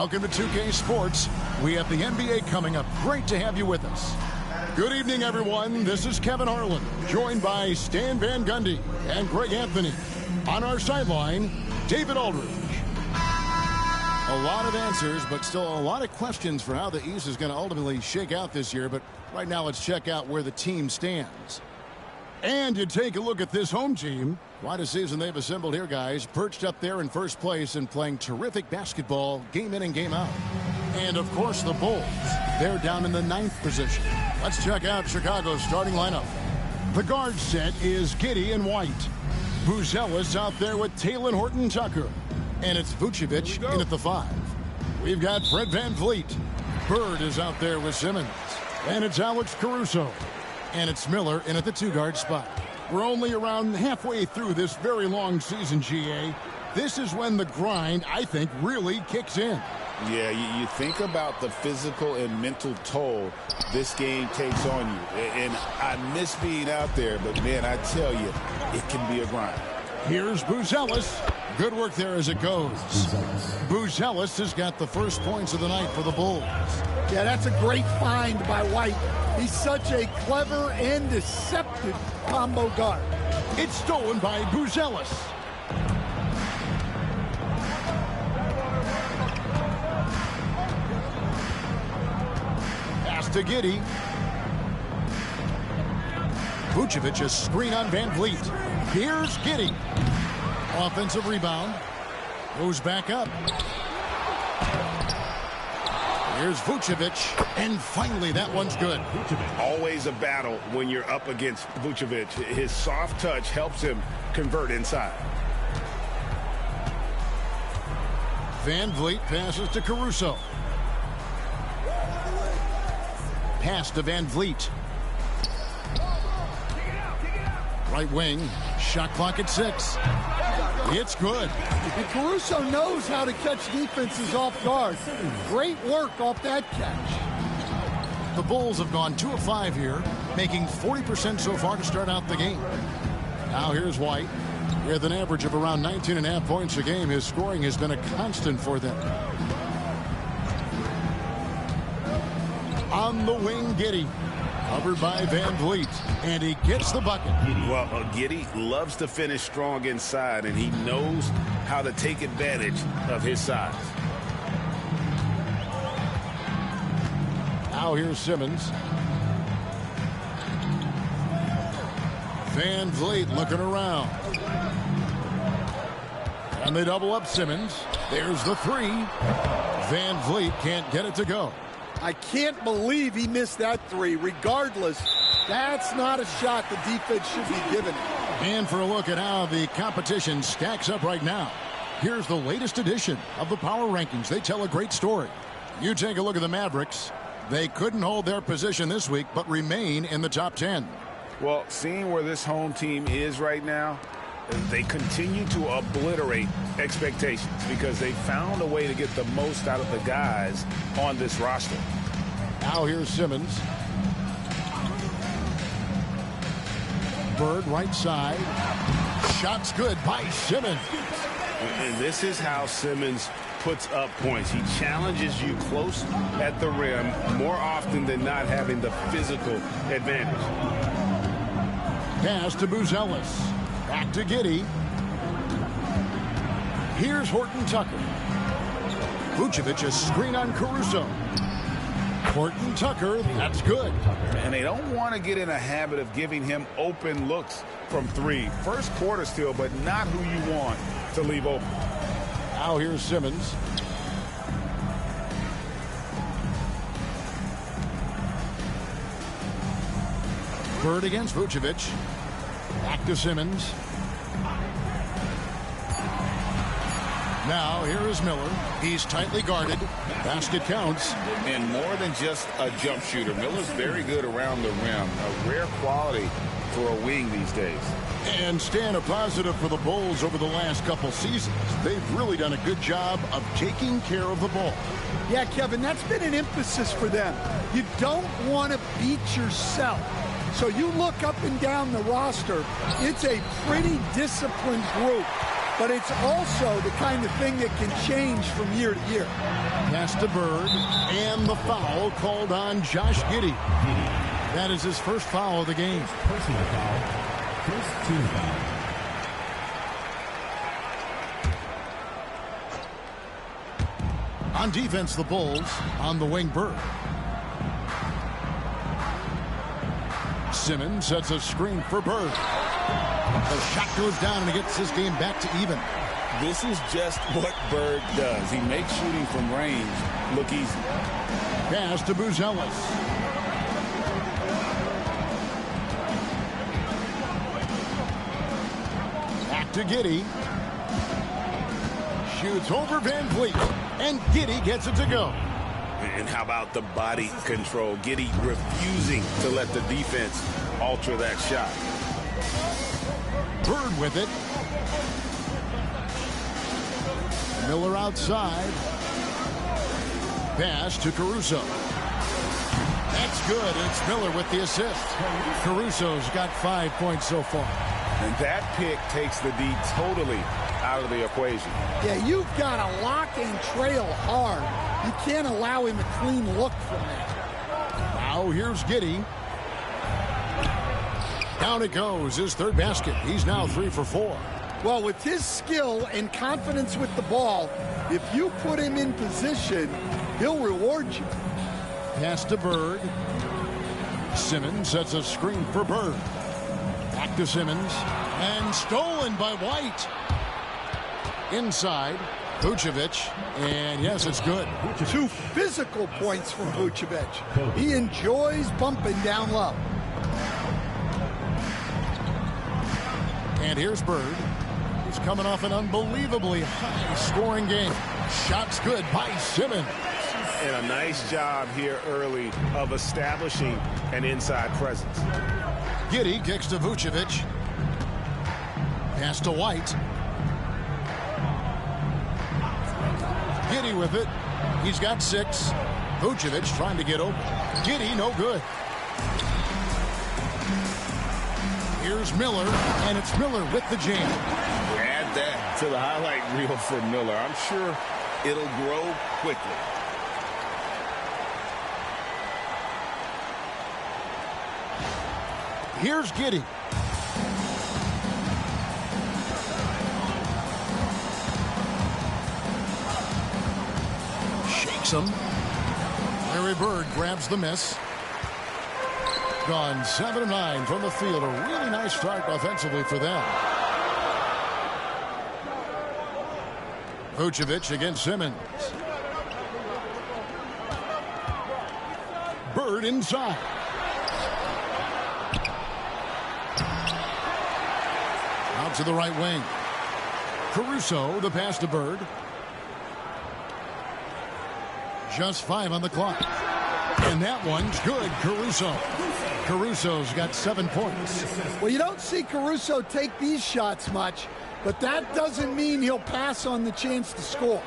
Welcome to 2K Sports. We have the NBA coming up. Great to have you with us. Good evening, everyone. This is Kevin Harlan, joined by Stan Van Gundy and Greg Anthony. On our sideline, David Aldridge. A lot of answers, but still a lot of questions for how the East is going to ultimately shake out this year. But right now, let's check out where the team stands. And you take a look at this home team. Quite a season they've assembled here, guys. Perched up there in first place and playing terrific basketball game in and game out. And, of course, the Bulls. They're down in the 9th position. Let's check out Chicago's starting lineup. The guard set is Giddey and White. Buzelis out there with Talen Horton-Tucker. And it's Vucevic in at the 5. We've got Fred VanVleet. Bird is out there with Simmons. And it's Alex Caruso. And it's Miller in at the 2-guard spot. We're only around halfway through this very long season, GA. This is when the grind, I think, really kicks in. Yeah, you think about the physical and mental toll this game takes on you. And I miss being out there, but, man, I tell you, it can be a grind. Here's Buzelis. Good work there as it goes. Buzelis has got the first points of the night for the Bulls. Yeah, that's a great find by White. He's such a clever and deceptive combo guard. It's stolen by Buzelis. Pass to Giddey. Vucevic, a screen on VanVleet. Here's Giddey. Offensive rebound. Goes back up. Here's Vucevic, and finally that one's good. Always a battle when you're up against Vucevic. His soft touch helps him convert inside. VanVleet passes to Caruso. Pass to VanVleet. Right wing, shot clock at 6. It's good. And Caruso knows how to catch defenses off guard. Great work off that catch. The Bulls have gone 2 of 5 here, making 40% so far to start out the game. Now here's White. With an average of around 19.5 points a game, his scoring has been a constant for them. On the wing, Giddey. Covered by VanVleet, and he gets the bucket. Well, Giddey loves to finish strong inside, and he knows how to take advantage of his size. Now here's Simmons. VanVleet looking around. And they double up Simmons. There's the 3. VanVleet can't get it to go. I can't believe he missed that 3. Regardless, that's not a shot the defense should be giving him. And for a look at how the competition stacks up right now, here's the latest edition of the Power Rankings. They tell a great story. You take a look at the Mavericks. They couldn't hold their position this week, but remain in the top 10. Well, seeing where this home team is right now, they continue to obliterate expectations because they found a way to get the most out of the guys on this roster. Now here's Simmons. Bird right side. Shot's good by Simmons. And this is how Simmons puts up points. He challenges you close at the rim more often than not, having the physical advantage. Pass to Buzelis. Back to Giddey. Here's Horton-Tucker. Vucevic, a screen on Caruso. Horton-Tucker, that's good. And they don't want to get in a habit of giving him open looks from 3. First quarter still, but not who you want to leave open. Now here's Simmons. Bird against Vucevic. Back to Simmons. Now, here is Miller. He's tightly guarded. Basket counts. And more than just a jump shooter, Miller's very good around the rim. A rare quality for a wing these days. And Stan, a positive for the Bulls over the last couple seasons. They've really done a good job of taking care of the ball. Yeah, Kevin, that's been an emphasis for them. You don't want to beat yourself. So you look up and down the roster, it's a pretty disciplined group. but it's also the kind of thing that can change from year to year. Pass to Bird, and the foul called on Josh Giddey. That is his first foul of the game. Personal foul. First team foul. On defense, the Bulls on the wing. Bird. Simmons sets a screen for Bird. The shot goes down and he gets his game back to even. This is just what Bird does. He makes shooting from range look easy. Pass to Buzelis. Back to Giddey. Shoots over Van Vliet. And Giddey gets it to go. And how about the body control? Giddey refusing to let the defense alter that shot. Bird with it. Miller outside. Pass to Caruso. That's good. It's Miller with the assist. Caruso's got 5 points so far. And that pick takes the D totally out of the equation. Yeah, you've got to lock and trail hard. You can't allow him a clean look from that. Now here's Giddey. Down it goes, his third basket. He's now 3 for 4. Well, with his skill and confidence with the ball, if you put him in position, he'll reward you. Pass to Bird. Simmons sets a screen for Bird. Back to Simmons. And stolen by White. Inside, Vucevic. And yes, it's good. 2 physical points from Vucevic. He enjoys bumping down low. And here's Bird. He's coming off an unbelievably high-scoring game. Shots good by Simmons. And a nice job here early of establishing an inside presence. Giddey kicks to Vucevic. Pass to White. Giddey with it. He's got 6. Vucevic trying to get open. Giddey, no good. Here's Miller, and it's Miller with the jam. Add that to the highlight reel for Miller. I'm sure it'll grow quickly. Here's Giddey. Shakes him. Larry Bird grabs the miss. Gone 7 of 9 from the field. A really nice start offensively for them. Vucevic against Simmons. Bird inside. Out to the right wing. Caruso, the pass to Bird. Just 5 on the clock. And that one's good. Caruso's got 7 points. Well, you don't see Caruso take these shots much, but that doesn't mean he'll pass on the chance to score.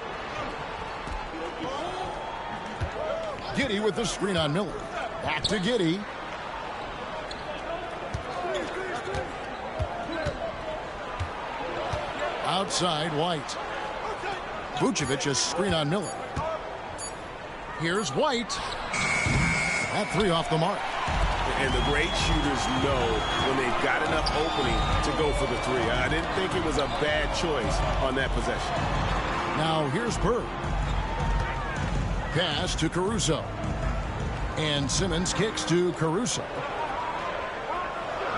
Giddey with the screen on Miller. Back to Giddey. Outside, White. Vucevic a screen on Miller. Here's White. That 3 off the mark. And the great shooters know when they've got enough opening to go for the 3. I didn't think it was a bad choice on that possession. Now here's Bird. Pass to Caruso. And Simmons kicks to Caruso.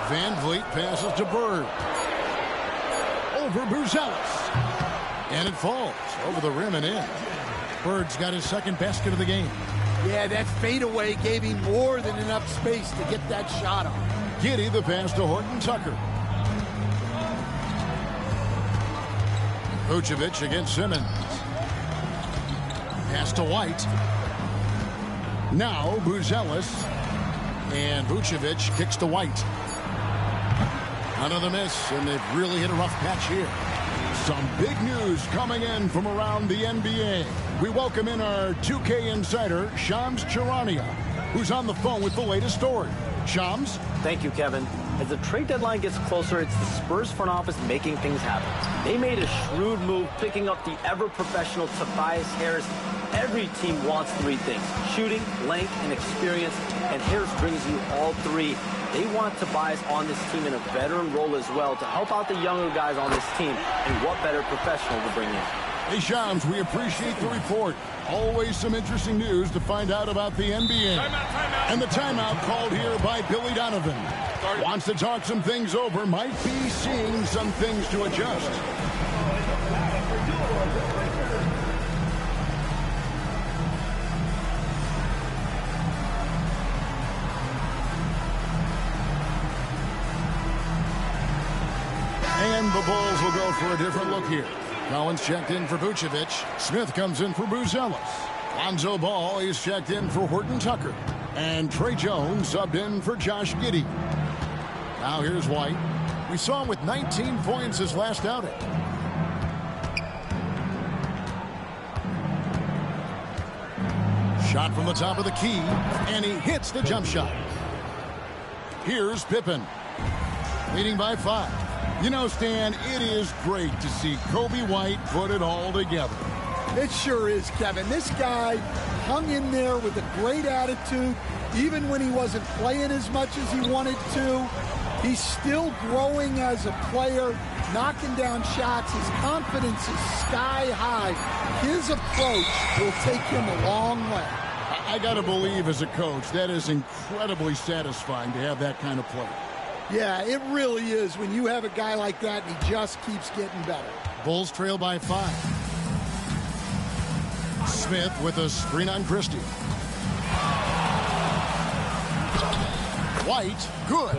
Van Vliet passes to Bird. Over Buzelis. And it falls over the rim and in. Bird's got his second basket of the game. Yeah, that fadeaway gave him more than enough space to get that shot on. Giddey the pass to Horton Tucker. Vucevic against Simmons. Pass to White. Now Buzelis. And Vucevic kicks to White. Another miss, and they've really hit a rough patch here. Some big news coming in from around the NBA. We welcome in our 2K insider, Shams Charania, who's on the phone with the latest story. Shams? Thank you, Kevin. As the trade deadline gets closer, it's the Spurs front office making things happen. They made a shrewd move, picking up the ever-professional Tobias Harris. Every team wants three things: shooting, length, and experience, and Harris brings you all three. They want Tobias on this team in a veteran role as well to help out the younger guys on this team, and what better professional to bring in. Hey, Shams, we appreciate the report. Always some interesting news to find out about the NBA. Timeout. And the timeout called here by Billy Donovan. Wants to talk some things over, might be seeing some things to adjust. And the Bulls will go for a different look here. Collins checked in for Vucevic. Smith comes in for Buzelis. Lonzo Ball is checked in for Horton Tucker. And Trey Jones subbed in for Josh Giddey. Now here's White. We saw him with 19 points his last outing. Shot from the top of the key, and he hits the jump shot. Here's Pippen, leading by 5. You know, Stan, it is great to see Kobe White put it all together. It sure is, Kevin. This guy hung in there with a great attitude, even when he wasn't playing as much as he wanted to. He's still growing as a player, knocking down shots. His confidence is sky high. His approach will take him a long way. I got to believe, as a coach, that is incredibly satisfying to have that kind of play. Yeah, it really is when you have a guy like that and he just keeps getting better. Bulls trail by 5. Smith with a screen on Christie. White, good.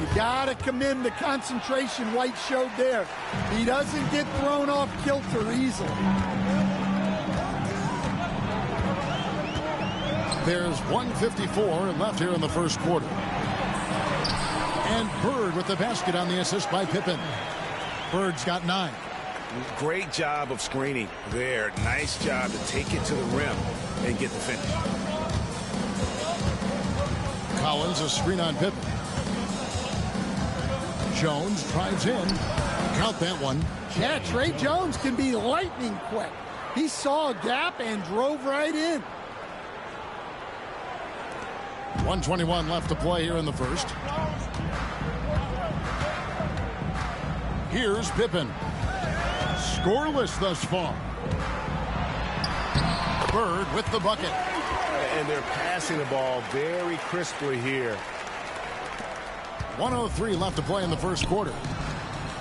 You got to commend the concentration White showed there. He doesn't get thrown off kilter easily. There's 1:54 left here in the first quarter. And Bird with the basket on the assist by Pippen. Bird's got 9. Great job of screening there. Nice job to take it to the rim and get the finish. Collins, a screen on Pippen. Jones drives in. Count that one. Yeah, Trey Jones can be lightning quick. He saw a gap and drove right in. 1:21 left to play here in the first. Here's Pippen. Scoreless thus far. Bird with the bucket. And they're passing the ball very crisply here. 1:03 left to play in the first quarter.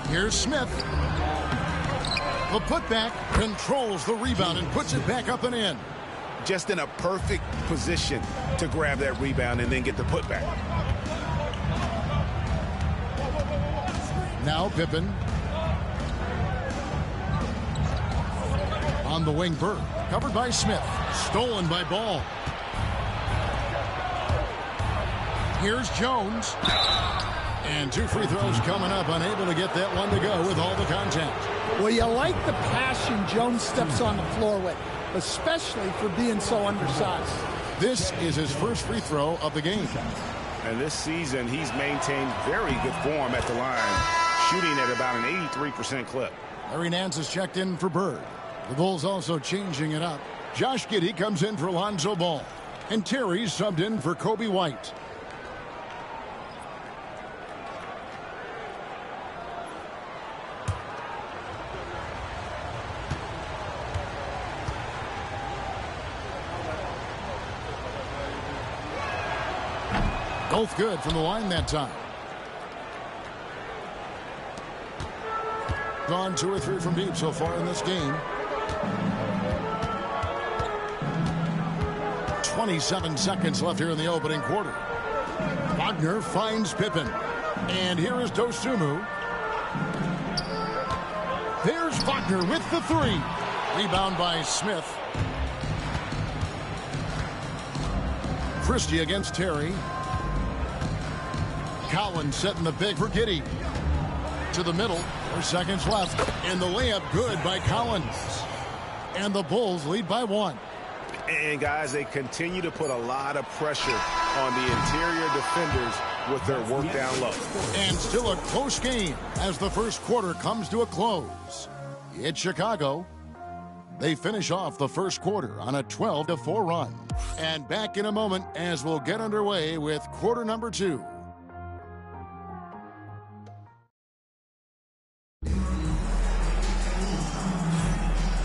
Here's Smith. The putback, controls the rebound and puts it back up and in. Just in a perfect position to grab that rebound and then get the putback. Now Pippen. On the wing, Bird. Covered by Smith. Stolen by Ball. Here's Jones. And 2 free throws coming up. Unable to get that one to go with all the contact. Well, you like the passion Jones steps on the floor with, especially for being so undersized. This is his first free throw of the game. And this season, he's maintained very good form at the line, shooting at about an 83% clip. Larry Nance is checked in for Bird. The Bulls also changing it up. Josh Giddey comes in for Lonzo Ball. And Terry subbed in for Kobe White. Both good from the line that time. Gone 2 or 3 from deep so far in this game. 27 seconds left here in the opening quarter. Wagner finds Pippen. And here is Dosunmu. There's Wagner with the 3. Rebound by Smith. Christie against Terry. Collins setting the big for Giddey. To the middle. 4 seconds left. And the layup good by Collins. And the Bulls lead by 1. And guys, they continue to put a lot of pressure on the interior defenders with their work down low. And still a close game as the first quarter comes to a close. It's Chicago. They finish off the first quarter on a 12-4 run. And back in a moment as we'll get underway with quarter number 2.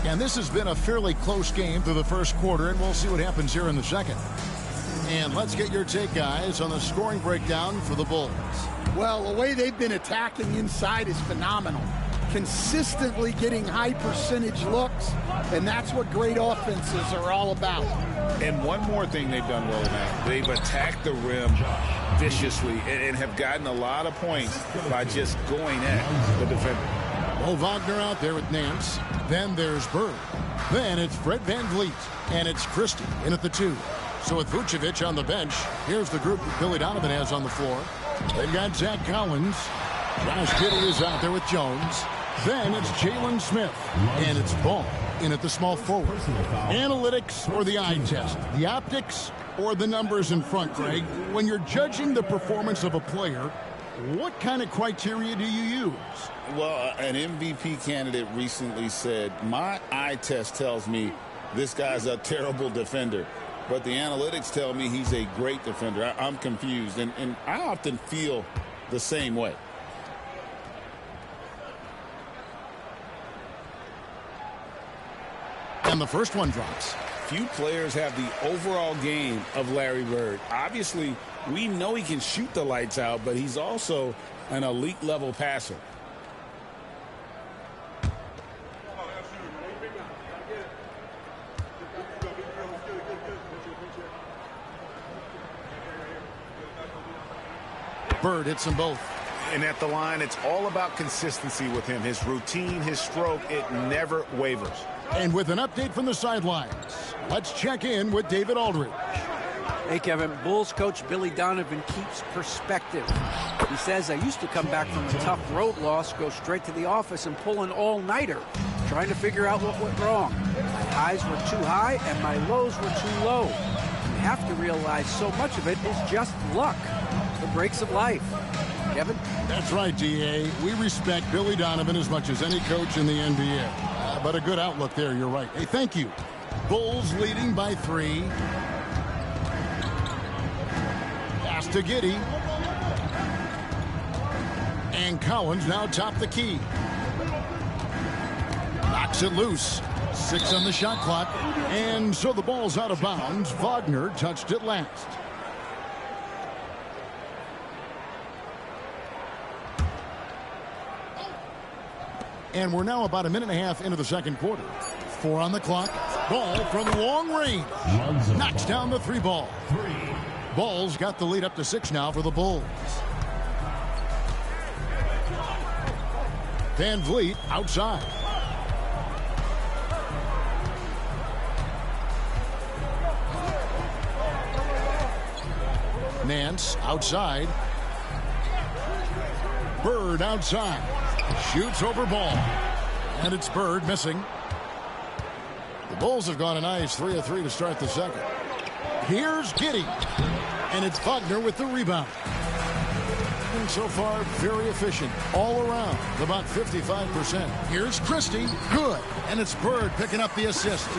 And this has been a fairly close game through the first quarter, and we'll see what happens here in the second. And let's get your take, guys, on the scoring breakdown for the Bulls. Well, the way they've been attacking inside is phenomenal. Consistently getting high percentage looks, and that's what great offenses are all about. And one more thing they've done well now, they've attacked the rim viciously and have gotten a lot of points by just going at the defender. Well, Wagner out there with Nance. Then there's Bird. Then it's Fred VanVleet. And it's Christie in at the 2. So with Vucevic on the bench, here's the group that Billy Donovan has on the floor. They've got Zach Collins. Josh Giddey is out there with Jones. Then it's Jalen Smith. And it's Ball in at the small forward. Analytics or the eye test? The optics or the numbers in front, Greg? When you're judging the performance of a player, what kind of criteria do you use? Well, an MVP candidate recently said, my eye test tells me this guy's a terrible defender, but the analytics tell me he's a great defender. I'm confused, and I often feel the same way. And the first one drops. Few players have the overall game of Larry Bird. Obviously, we know he can shoot the lights out, but he's also an elite level passer. Bird hits them both. And at the line, it's all about consistency with him. His routine, his stroke, it never wavers. And with an update from the sidelines, let's check in with David Aldridge. Hey, Kevin. Bulls coach Billy Donovan keeps perspective. He says, I used to come back from a tough road loss, go straight to the office and pull an all-nighter, trying to figure out what went wrong. My highs were too high and my lows were too low. You have to realize so much of it is just luck, the breaks of life. Kevin? That's right, D.A. We respect Billy Donovan as much as any coach in the NBA. But a good outlook there, you're right. Hey, thank you. Bulls leading by 3. Pass to Giddey. And Collins now top the key. Knocks it loose. 6 on the shot clock. And so the ball's out of bounds. Wagner touched it last. And we're now about a minute and a half into the second quarter. 4 on the clock. Ball from long range. Knocks down the 3 ball. Ball's got the lead up to 6 now for the Bulls. VanVleet outside. Nance outside. Bird outside. Shoots over Ball. And it's Bird missing. The Bulls have gone a nice 3 of 3 to start the second. Here's Giddey. And it's Wagner with the rebound. And so far, very efficient all around, about 55%. Here's Christie. Good. And it's Bird picking up the assist.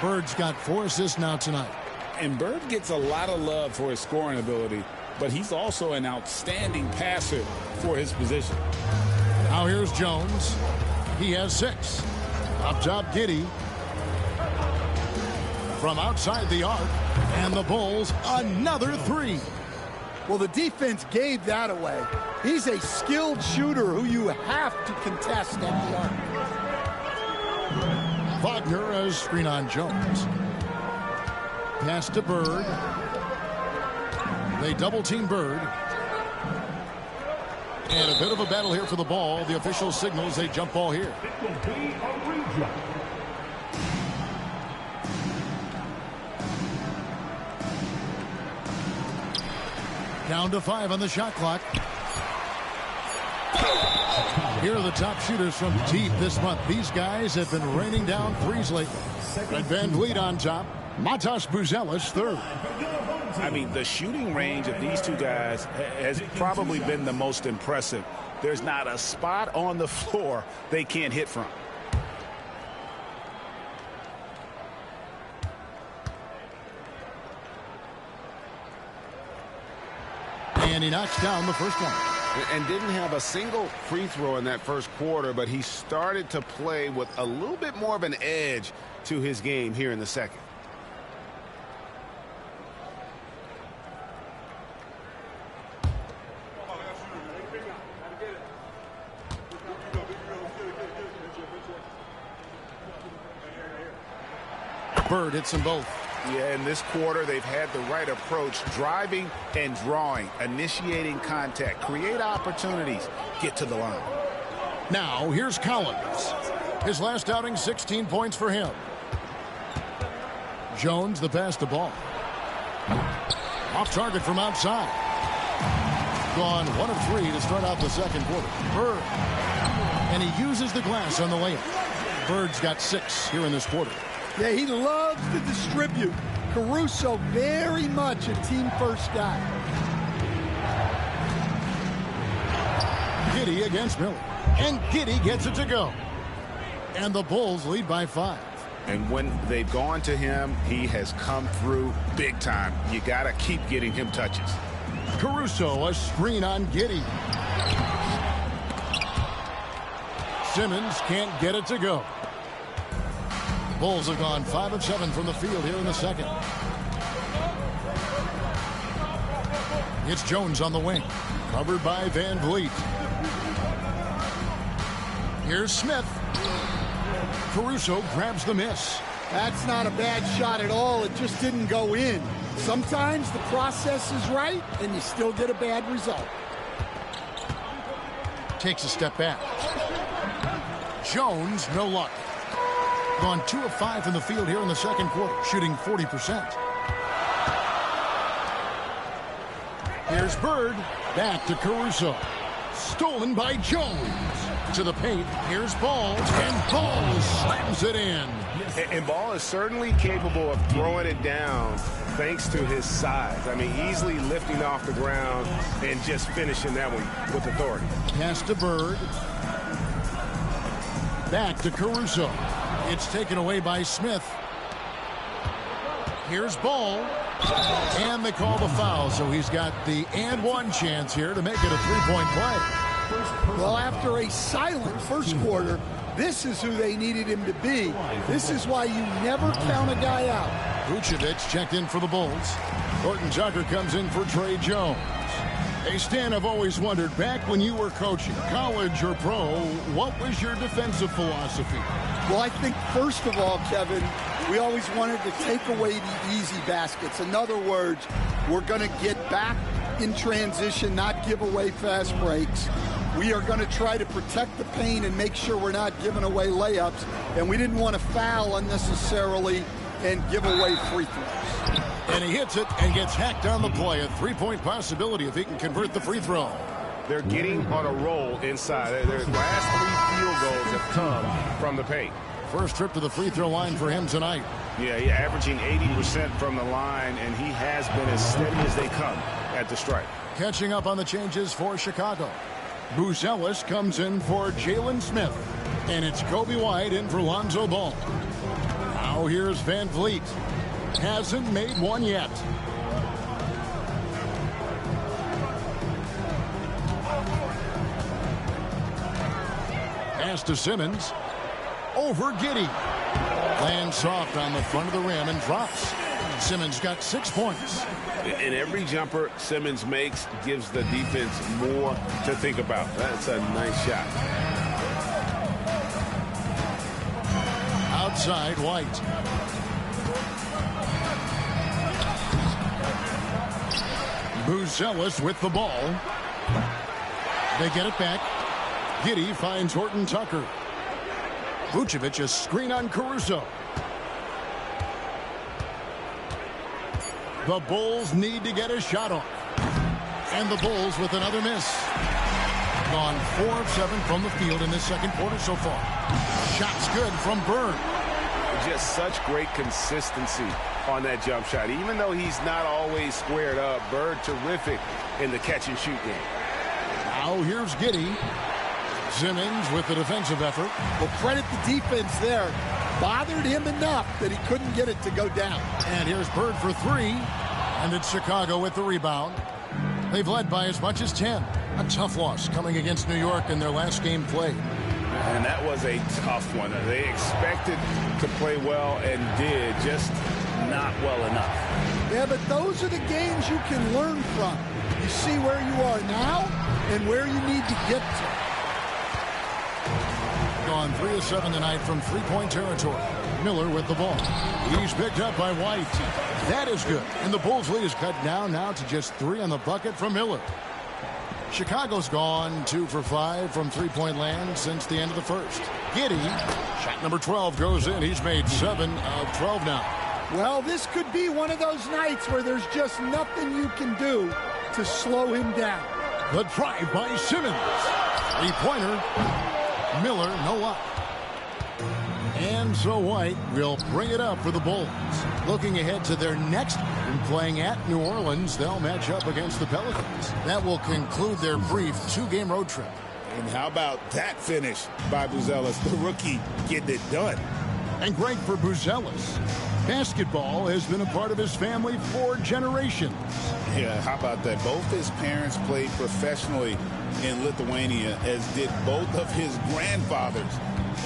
Bird's got 4 assists now tonight. And Bird gets a lot of love for his scoring ability, but he's also an outstanding passer for his position. Now here's Jones. He has 6. Up top, Giddey. From outside the arc. And the Bulls, another 3. Well, the defense gave that away. He's a skilled shooter who you have to contest at the arc. Wagner as screen on Jones. Pass to Bird. They double-team Bird. And a bit of a battle here for the ball. The official signals a jump ball here. It will be a reject. Down to 5 on the shot clock. Here are the top shooters from deep this month. These guys have been raining down threes lately. Fred VanVleet on top. Matas Buzelis third. I mean, the shooting range of these two guys has probably been the most impressive. There's not a spot on the floor they can't hit from. And he knocks down the first one. And didn't have a single free throw in that first quarter, but he started to play with a little bit more of an edge to his game here in the second. Bird hits them both. Yeah, in this quarter, they've had the right approach, driving and drawing, initiating contact, create opportunities, get to the line. Now, here's Collins. His last outing, 16 points for him. Jones, the pass to ball. Off target from outside. Gone 1 of 3 to start out the second quarter. Bird. And he uses the glass on the layup. Bird's got 6 here in this quarter. Yeah, he loves to distribute. Caruso very much a team first guy. Giddey against Miller. And Giddey gets it to go. And the Bulls lead by 5. And when they've gone to him, he has come through big time. You got to keep getting him touches. Caruso, a screen on Giddey. Simmons can't get it to go. Bulls have gone 5 of 7 from the field here in the second. It's Jones on the wing, covered by Van Vliet. Here's Smith. Caruso grabs the miss. That's not a bad shot at all. It just didn't go in. Sometimes the process is right, and you still get a bad result. Takes a step back. Jones, no luck. Gone 2 of 5 from the field here in the second quarter, shooting 40%. Here's Bird, back to Caruso. Stolen by Jones. To the paint, here's Ball, and Ball slams it in. And Ball is certainly capable of throwing it down thanks to his size. I mean, easily lifting off the ground and just finishing that one with authority. Pass to Bird. Back to Caruso. It's taken away by Smith. Here's Ball. And they call the foul, so he's got the and one chance here to make it a three-point play. Well, after a silent first quarter, this is who they needed him to be. This is why you never count a guy out. Vucevic checked in for the Bulls. Horton Tucker comes in for Trey Jones. Hey, Stan, I've always wondered, back when you were coaching, college or pro, what was your defensive philosophy? Well, I think, first of all, Kevin, we always wanted to take away the easy baskets. In other words, we're going to get back in transition, not give away fast breaks. We are going to try to protect the paint and make sure we're not giving away layups. And we didn't want to foul unnecessarily and give away free throws. And he hits it and gets hacked on the play. A three-point possibility if he can convert the free throw. They're getting on a roll inside. Their last 3 field goals have come from the paint. First trip to the free throw line for him tonight. Yeah, he's averaging 80% from the line, and he has been as steady as they come at the stripe. Catching up on the changes for Chicago. Buzelis comes in for Jalen Smith. And it's Kobe White in for Lonzo Ball. Now here's Van Vliet. Hasn't made one yet. Pass to Simmons. Over Giddey. Lands soft on the front of the rim and drops. Simmons got 6 points. And every jumper Simmons makes gives the defense more to think about. That's a nice shot. Outside, White. Buzelis with the ball. They get it back. Giddey finds Horton Tucker. Vucevic a screen on Caruso. The Bulls need to get a shot off. And the Bulls with another miss. Gone 4 of 7 from the field in this second quarter so far. Shots good from Bird. Just such great consistency on that jump shot. Even though he's not always squared up, Bird terrific in the catch-and-shoot game. Now here's Giddey. Simmons with the defensive effort. Well, credit the defense there. Bothered him enough that he couldn't get it to go down. And here's Bird for three. And it's Chicago with the rebound. They've led by as much as 10. A tough loss coming against New York in their last game played. And that was a tough one. They expected to play well and did, just not well enough. Yeah, but those are the games you can learn from. You see where you are now and where you need to get to. Gone 3 of 7 tonight from three-point territory. Miller with the ball. He's picked up by White. That is good. And the Bulls' lead is cut down now to just 3 on the bucket from Miller. Chicago's gone 2 for 5 from three-point land since the end of the first. Giddey, shot number 12 goes in. He's made 7 of 12 now. Well, this could be one of those nights where there's just nothing you can do to slow him down. The drive by Simmons. Three-pointer. Miller, no luck. And so White will bring it up for the Bulls. Looking ahead to their next game, playing at New Orleans, they'll match up against the Pelicans. That will conclude their brief 2-game road trip. And how about that finish by Buzelis, the rookie, getting it done. And great for Buzelis. Basketball has been a part of his family for generations. Yeah, how about that? Both his parents played professionally in Lithuania, as did both of his grandfathers.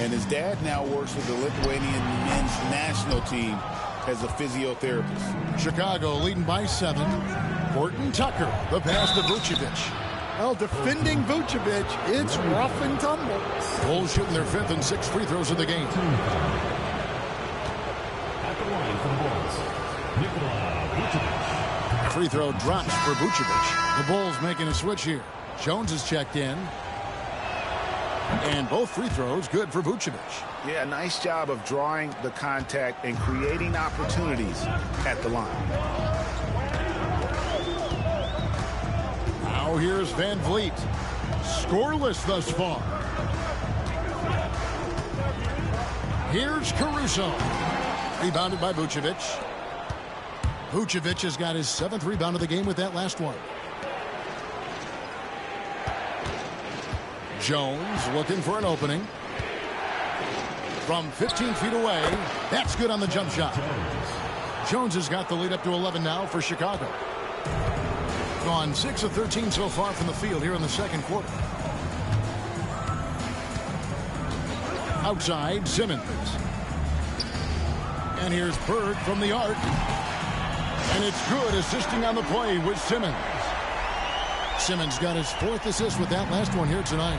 And his dad now works with the Lithuanian men's national team as a physiotherapist. Chicago leading by 7. Horton Tucker, the pass to Vucevic. Well, defending Vucevic, it's rough and tumble. Bulls shooting their 5th and 6th free throws of the game. At the line for the Bulls, Nikola Vucevic. Free throw drops for Vucevic. The Bulls making a switch here. Jones is checked in. And both free throws good for Vucevic. Yeah, nice job of drawing the contact and creating opportunities at the line. Now here's Van Vliet. Scoreless thus far. Here's Caruso. Rebounded by Vucevic. Vucevic has got his 7th rebound of the game with that last one. Jones looking for an opening. From 15 feet away. That's good on the jump shot. Jones has got the lead up to 11 now for Chicago. Gone 6 of 13 so far from the field here in the second quarter. Outside, Simmons. And here's Bird from the arc. And it's good, assisting on the play with Simmons. Simmons got his 4th assist with that last one here tonight.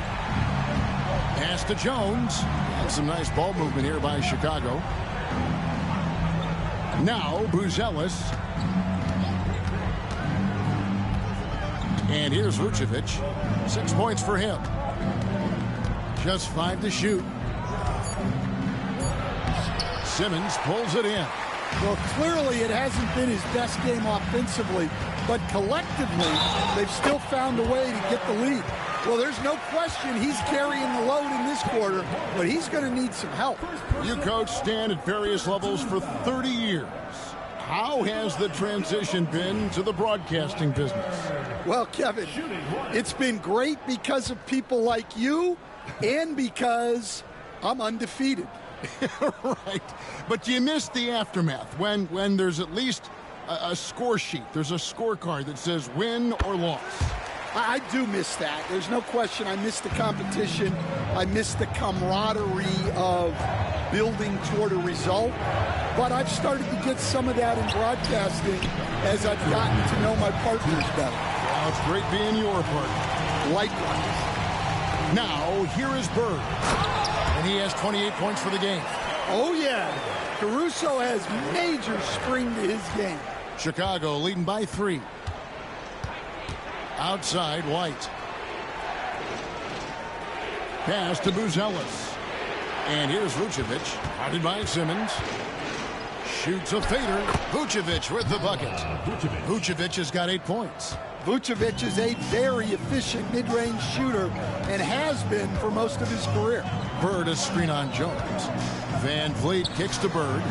Pass to Jones. And some nice ball movement here by Chicago. Now Buzelis. And here's Vucevic. 6 points for him. Just 5 to shoot. Simmons pulls it in. Well, clearly it hasn't been his best game offensively, but collectively they've still found a way to get the lead. Well, there's no question he's carrying the load in this quarter, but he's going to need some help. You coach Stan at various levels for 30 years. How has the transition been to the broadcasting business? Well, Kevin, it's been great because of people like you and because I'm undefeated. Right. But you miss the aftermath when there's at least a score sheet. There's a scorecard that says win or loss. I do miss that. There's no question. I miss the competition. I miss the camaraderie of building toward a result. But I've started to get some of that in broadcasting as I've gotten to know my partners better. Well, it's great being your partner. Likewise. Now, here is Bird. And he has 28 points for the game. Oh, yeah. Caruso has major spring to his game. Chicago leading by 3. Outside, White. Pass to Buzelis. And here's Vucevic. Guarded by Simmons. Shoots a fader. Vucevic with the bucket. Vucevic has got 8 points. Vucevic is a very efficient mid-range shooter and has been for most of his career. Bird a screen on Jones. Van Vliet kicks to Bird.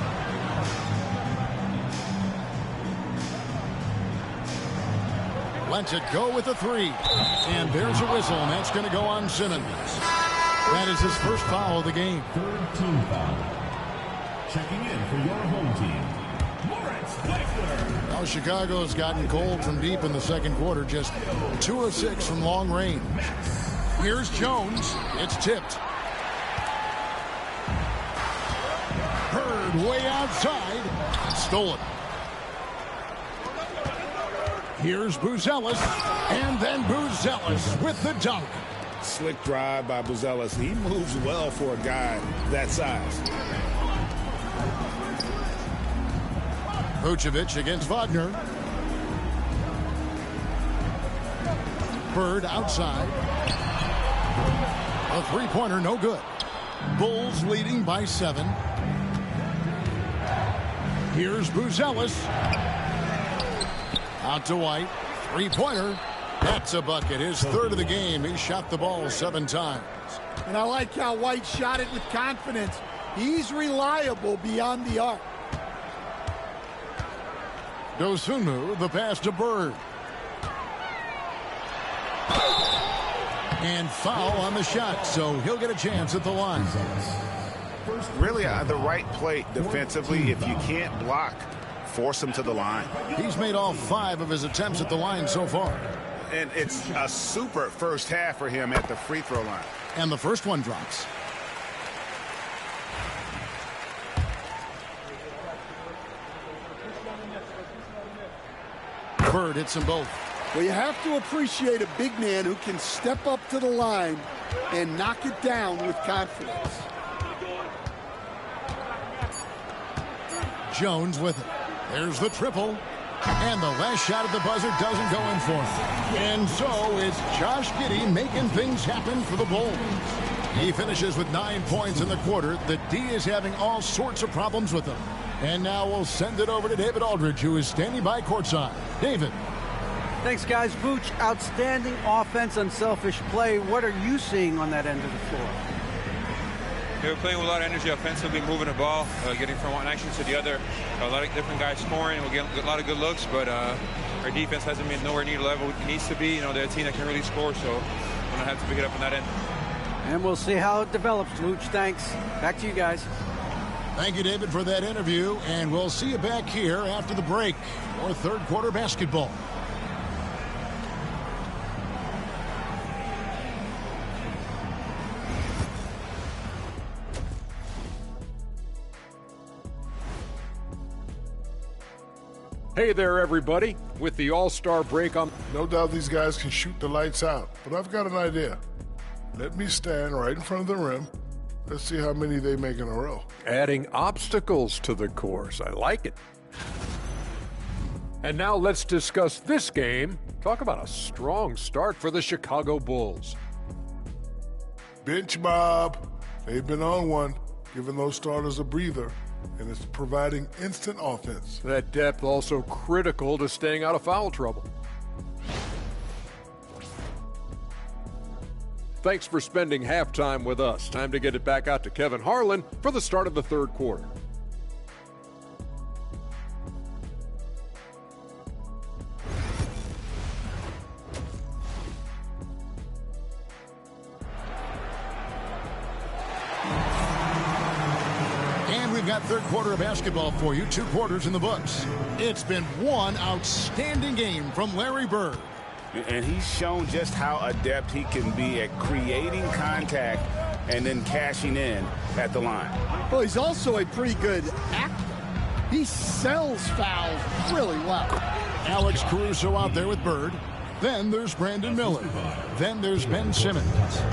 lets it go with a three. And there's a whistle, and that's going to go on Simmons. That is his first foul of the game. Third team foul. Checking in for your home team, Now Chicago's gotten cold from deep in the second quarter, just 2 of 6 from long range. Here's Jones. It's tipped. Hurd way outside. Stolen. Here's Buzelis. And then Buzelis with the dunk. Slick drive by Buzelis. He moves well for a guy that size. Vucevic against Wagner. Bird outside. A three-pointer, no good. Bulls leading by 7. Here's Buzelis. Out to White. Three-pointer. That's a bucket. His third of the game. He shot the ball 7 times. And I like how White shot it with confidence. He's reliable beyond the arc. Dosunmu, the pass to Bird. And foul on the shot, so he'll get a chance at the line. Really, the right play defensively. If you can't block, force him to the line. He's made all 5 of his attempts at the line so far. And it's a super first half for him at the free throw line. And the first one drops. Bird hits them both. Well, you have to appreciate a big man who can step up to the line and knock it down with confidence. Jones with it. There's the triple. And the last shot at the buzzer doesn't go in for him. And so it's Josh Giddey making things happen for the Bulls. He finishes with 9 points in the quarter. The D is having all sorts of problems with him. And now we'll send it over to David Aldridge, who is standing by courtside. David. Thanks, guys. Vooch, outstanding offense, unselfish play. What are you seeing on that end of the floor? We're playing with a lot of energy offensively, moving the ball, getting from one action to the other. A lot of different guys scoring. We're getting a lot of good looks, but our defense hasn't been nowhere near the level it needs to be. You know, they're a team that can really score, so we're going to have to pick it up on that end. And we'll see how it develops, Vooch. Thanks. Back to you guys. Thank you, David, for that interview, and we'll see you back here after the break for third quarter basketball. Hey there, everybody. With the All-Star break on... No doubt these guys can shoot the lights out, but I've got an idea. Let me stand right in front of the rim. Let's see how many they make in a row. Adding obstacles to the course. I like it. And now let's discuss this game. Talk about a strong start for the Chicago Bulls. Bench Bob. They've been on one, giving those starters a breather, and it's providing instant offense. That depth also critical to staying out of foul trouble. Thanks for spending halftime with us. Time to get it back out to Kevin Harlan for the start of the third quarter. And we've got third quarter of basketball for you. 2 quarters in the books. It's been one outstanding game from Larry Bird. And he's shown just how adept he can be at creating contact and then cashing in at the line. Well, he's also a pretty good actor. He sells fouls really well. Alex Caruso out there with Bird. Then there's Brandon Miller. Then there's Ben Simmons.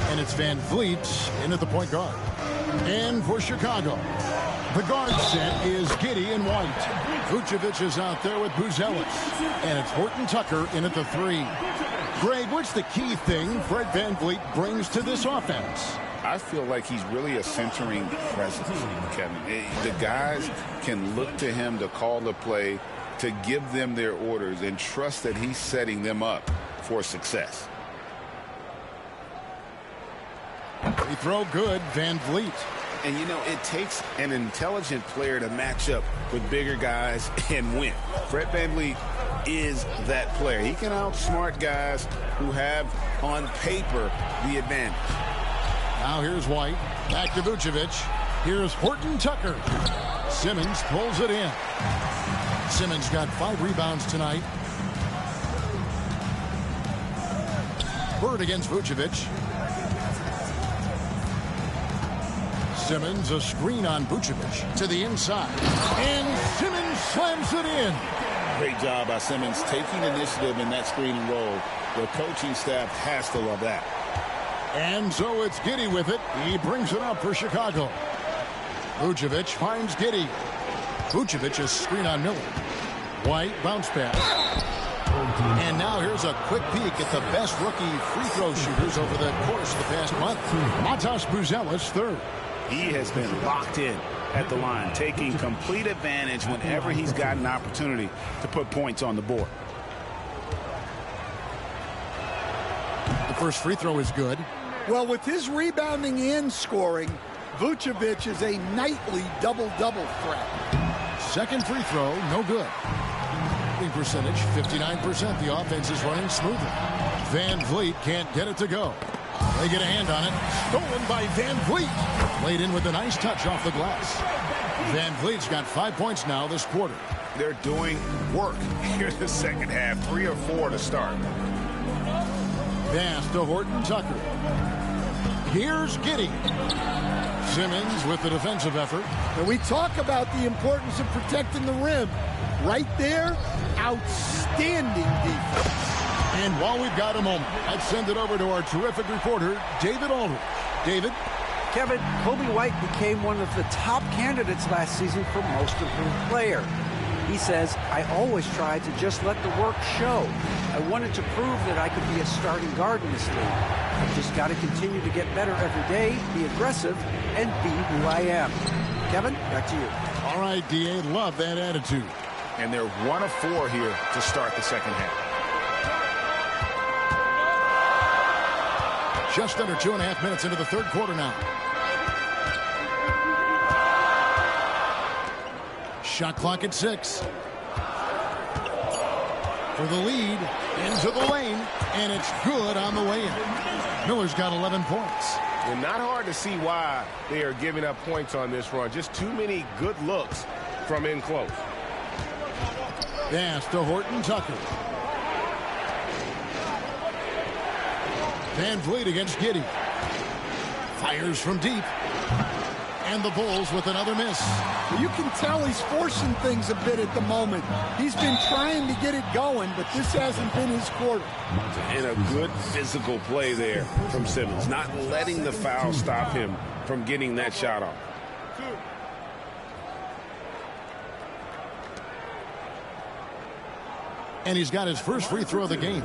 And it's Van Vliet in at the point guard. And for Chicago, the guard set is Giddey and White. Vucevic is out there with Buzelis. And it's Horton Tucker in at the 3. Greg, what's the key thing Fred VanVleet brings to this offense? I feel like he's really a centering presence, Kevin. The guys can look to him to call the play, to give them their orders, and trust that he's setting them up for success. Free throw good, VanVleet. And, you know, it takes an intelligent player to match up with bigger guys and win. Fred VanVleet is that player. He can outsmart guys who have, on paper, the advantage. Now here's White. Back to Vucevic. Here's Horton Tucker. Simmons pulls it in. Simmons got 5 rebounds tonight. Bird against Vucevic. Simmons, a screen on Vucevic to the inside. And Simmons slams it in. Great job by Simmons taking initiative in that screen and roll. The coaching staff has to love that. And so it's Giddey with it. He brings it up for Chicago. Vucevic finds Giddey. Vucevic is screen on Miller. White bounce pass. And now here's a quick peek at the best rookie free throw shooters over the course of the past month. Matas Buzelis, third. He has been locked in at the line, taking complete advantage whenever he's got an opportunity to put points on the board. The first free throw is good. Well, with his rebounding and scoring, Vucevic is a nightly double-double threat. Second free throw, no good. Shooting percentage, 59%. The offense is running smoothly. Van Vliet can't get it to go. They get a hand on it. Stolen by Van Vliet. Laid in with a nice touch off the glass. Van Vliet's got 5 points now this quarter. They're doing work here in the second half. 3 or 4 to start. Pass to Horton Tucker. Here's Giddey. Simmons with the defensive effort. And we talk about the importance of protecting the rim. Right there, outstanding defense. And while we've got a moment, let's send it over to our terrific reporter, David Aldridge. David? Kevin, Kobe White became one of the top candidates last season for most improved player. He says, I always tried to just let the work show. I wanted to prove that I could be a starting guard in this league. I've just got to continue to get better every day, be aggressive, and be who I am. Kevin, back to you. All right, D.A., love that attitude. And they're 1 of 4 here to start the second half. Just under 2.5 minutes into the third quarter now. Shot clock at 6. For the lead, into the lane, and it's good on the way in. Miller's got 11 points. And not hard to see why they are giving up points on this run. Just too many good looks from in close. Pass to Horton Tucker. Van Vliet against Giddey. Fires from deep. And the Bulls with another miss. You can tell he's forcing things a bit at the moment. He's been trying to get it going, but this hasn't been his quarter. And a good physical play there from Simmons, not letting the foul stop him from getting that shot off. And he's got his first free throw of the game.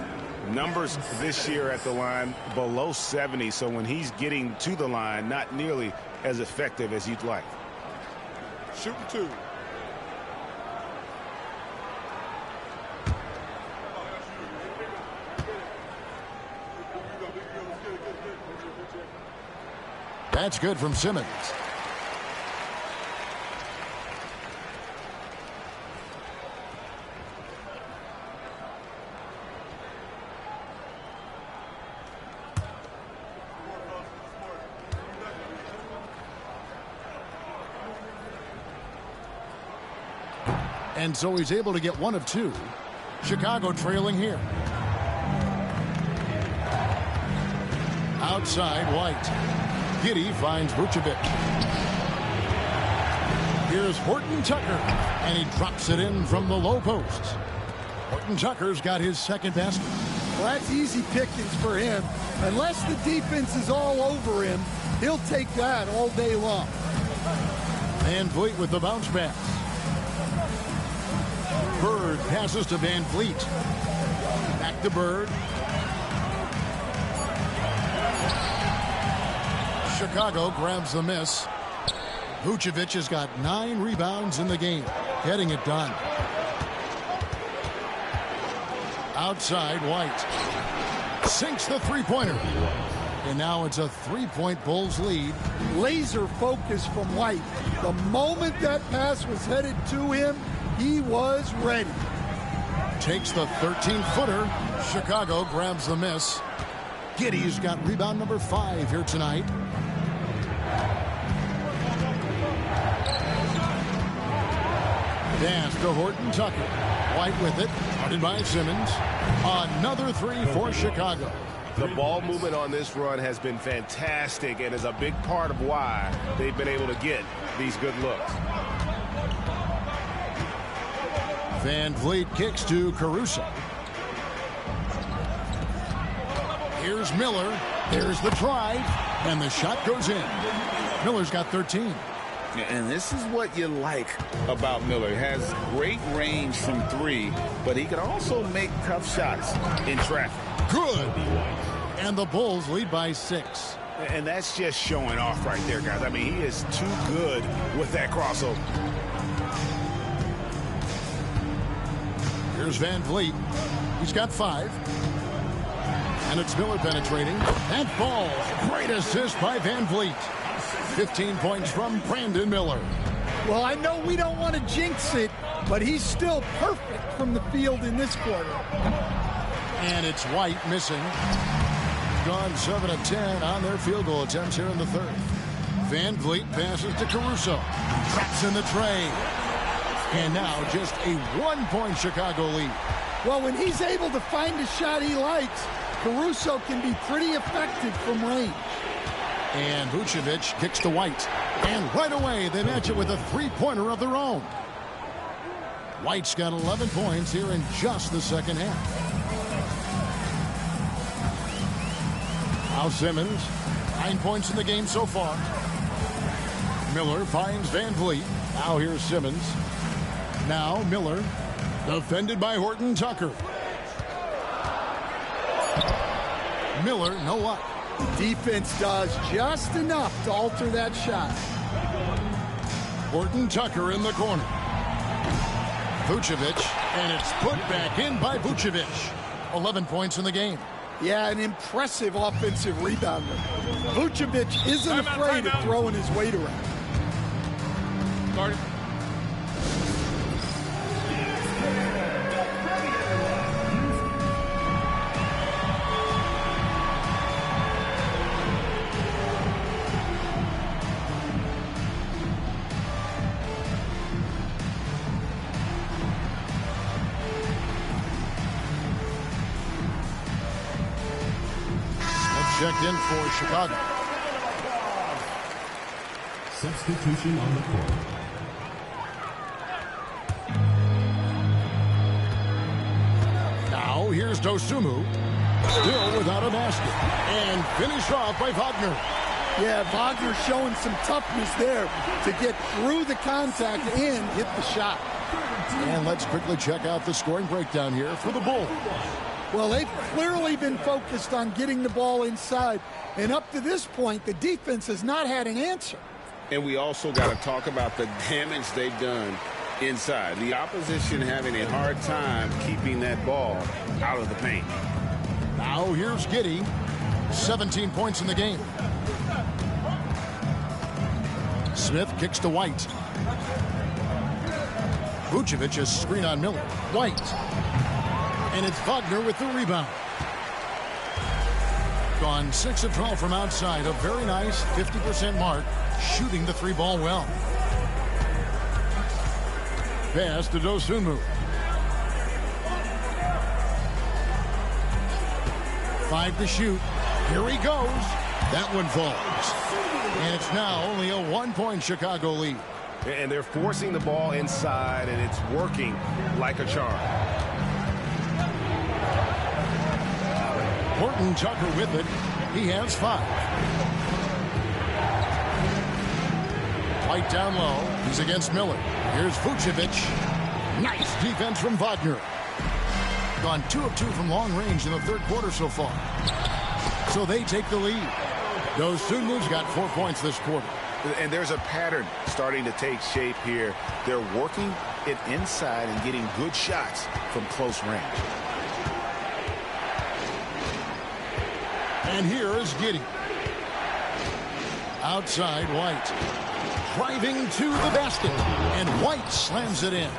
Numbers this year at the line below 70, so when he's getting to the line, not nearly as effective as you'd like. Shooting 2. That's good from Simmons. And so he's able to get 1 of 2. Chicago trailing here. Outside, White. Giddey finds Vucevic. Here's Horton Tucker, and he drops it in from the low post. Horton Tucker's got his second basket. Well, that's easy pickings for him. Unless the defense is all over him, he'll take that all day long. Van Vliet with the bounce pass. Bird passes to Van Vliet. Back to Bird. Chicago grabs the miss. Vucevic has got 9 rebounds in the game, getting it done. Outside, White sinks the three-pointer. And now it's a 3-point Bulls lead. Laser focus from White. The moment that pass was headed to him, he was ready. Takes the 13-footer. Chicago grabs the miss. Giddey's got rebound number 5 here tonight. Pass to Horton Tucker. White with it. Guarded by Simmons. Another 3 for Chicago. The ball movement on this run has been fantastic and is a big part of why they've been able to get these good looks. Van Vliet kicks to Caruso. Here's Miller. There's the drive. And the shot goes in. Miller's got 13. And this is what you like about Miller. He has great range from 3, but he can also make tough shots in traffic. Good. And the Bulls lead by 6. And that's just showing off right there, guys. I mean, he is too good with that crossover. Here's Van Vliet. He's got 5. And it's Miller penetrating. That falls. Great assist by Van Vliet. 15 points from Brandon Miller. Well, I know we don't want to jinx it, but he's still perfect from the field in this quarter. And it's White missing. Gone 7 of 10 on their field goal attempts here in the third. Van Vliet passes to Caruso. Traps in the tray. And now just a 1-point Chicago lead. Well, when he's able to find a shot he likes, Caruso can be pretty effective from range. And Vucevic kicks to White. And right away, they match it with a 3-pointer of their own. White's got 11 points here in just the second half. Now Simmons, 9 points in the game so far. Miller finds Van Vliet. Now here's Simmons. Now Miller, defended by Horton Tucker. Miller, no luck. The defense does just enough to alter that shot. Horton Tucker in the corner. Vucevic, and it's put back in by Vucevic. 11 points in the game. Yeah, an impressive offensive rebounder. Vucevic isn't afraid of throwing his weight around. Started. Checked in for Chicago. Substitution on the court. Now here's Dosunmu. Still without a basket. And finished off by Wagner. Yeah, Wagner showing some toughness there to get through the contact and hit the shot. And let's quickly check out the scoring breakdown here for the Bulls. Well, they've clearly been focused on getting the ball inside. And up to this point, the defense has not had an answer. And we also got to talk about the damage they've done inside. The opposition having a hard time keeping that ball out of the paint. Now here's Giddey. 17 points in the game. Smith kicks to White. Vucevic is screen on Miller. White. And it's Wagner with the rebound. Gone 6 of 12 from outside. A very nice 50% mark. Shooting the 3-ball well. Pass to Dosunmu. 5 to shoot. Here he goes. That one falls. And it's now only a 1-point Chicago lead. And they're forcing the ball inside, and it's working like a charm. Horton Tucker with it. He has 5. White down low. He's against Miller. Here's Vucevic. Nice defense from Wagner. Gone 2 of 2 from long range in the third quarter so far. So they take the lead. Dosunmu's got 4 points this quarter. And there's a pattern starting to take shape here. They're working it inside and getting good shots from close range. And here is Giddey. Outside, White. Driving to the basket. And White slams it in.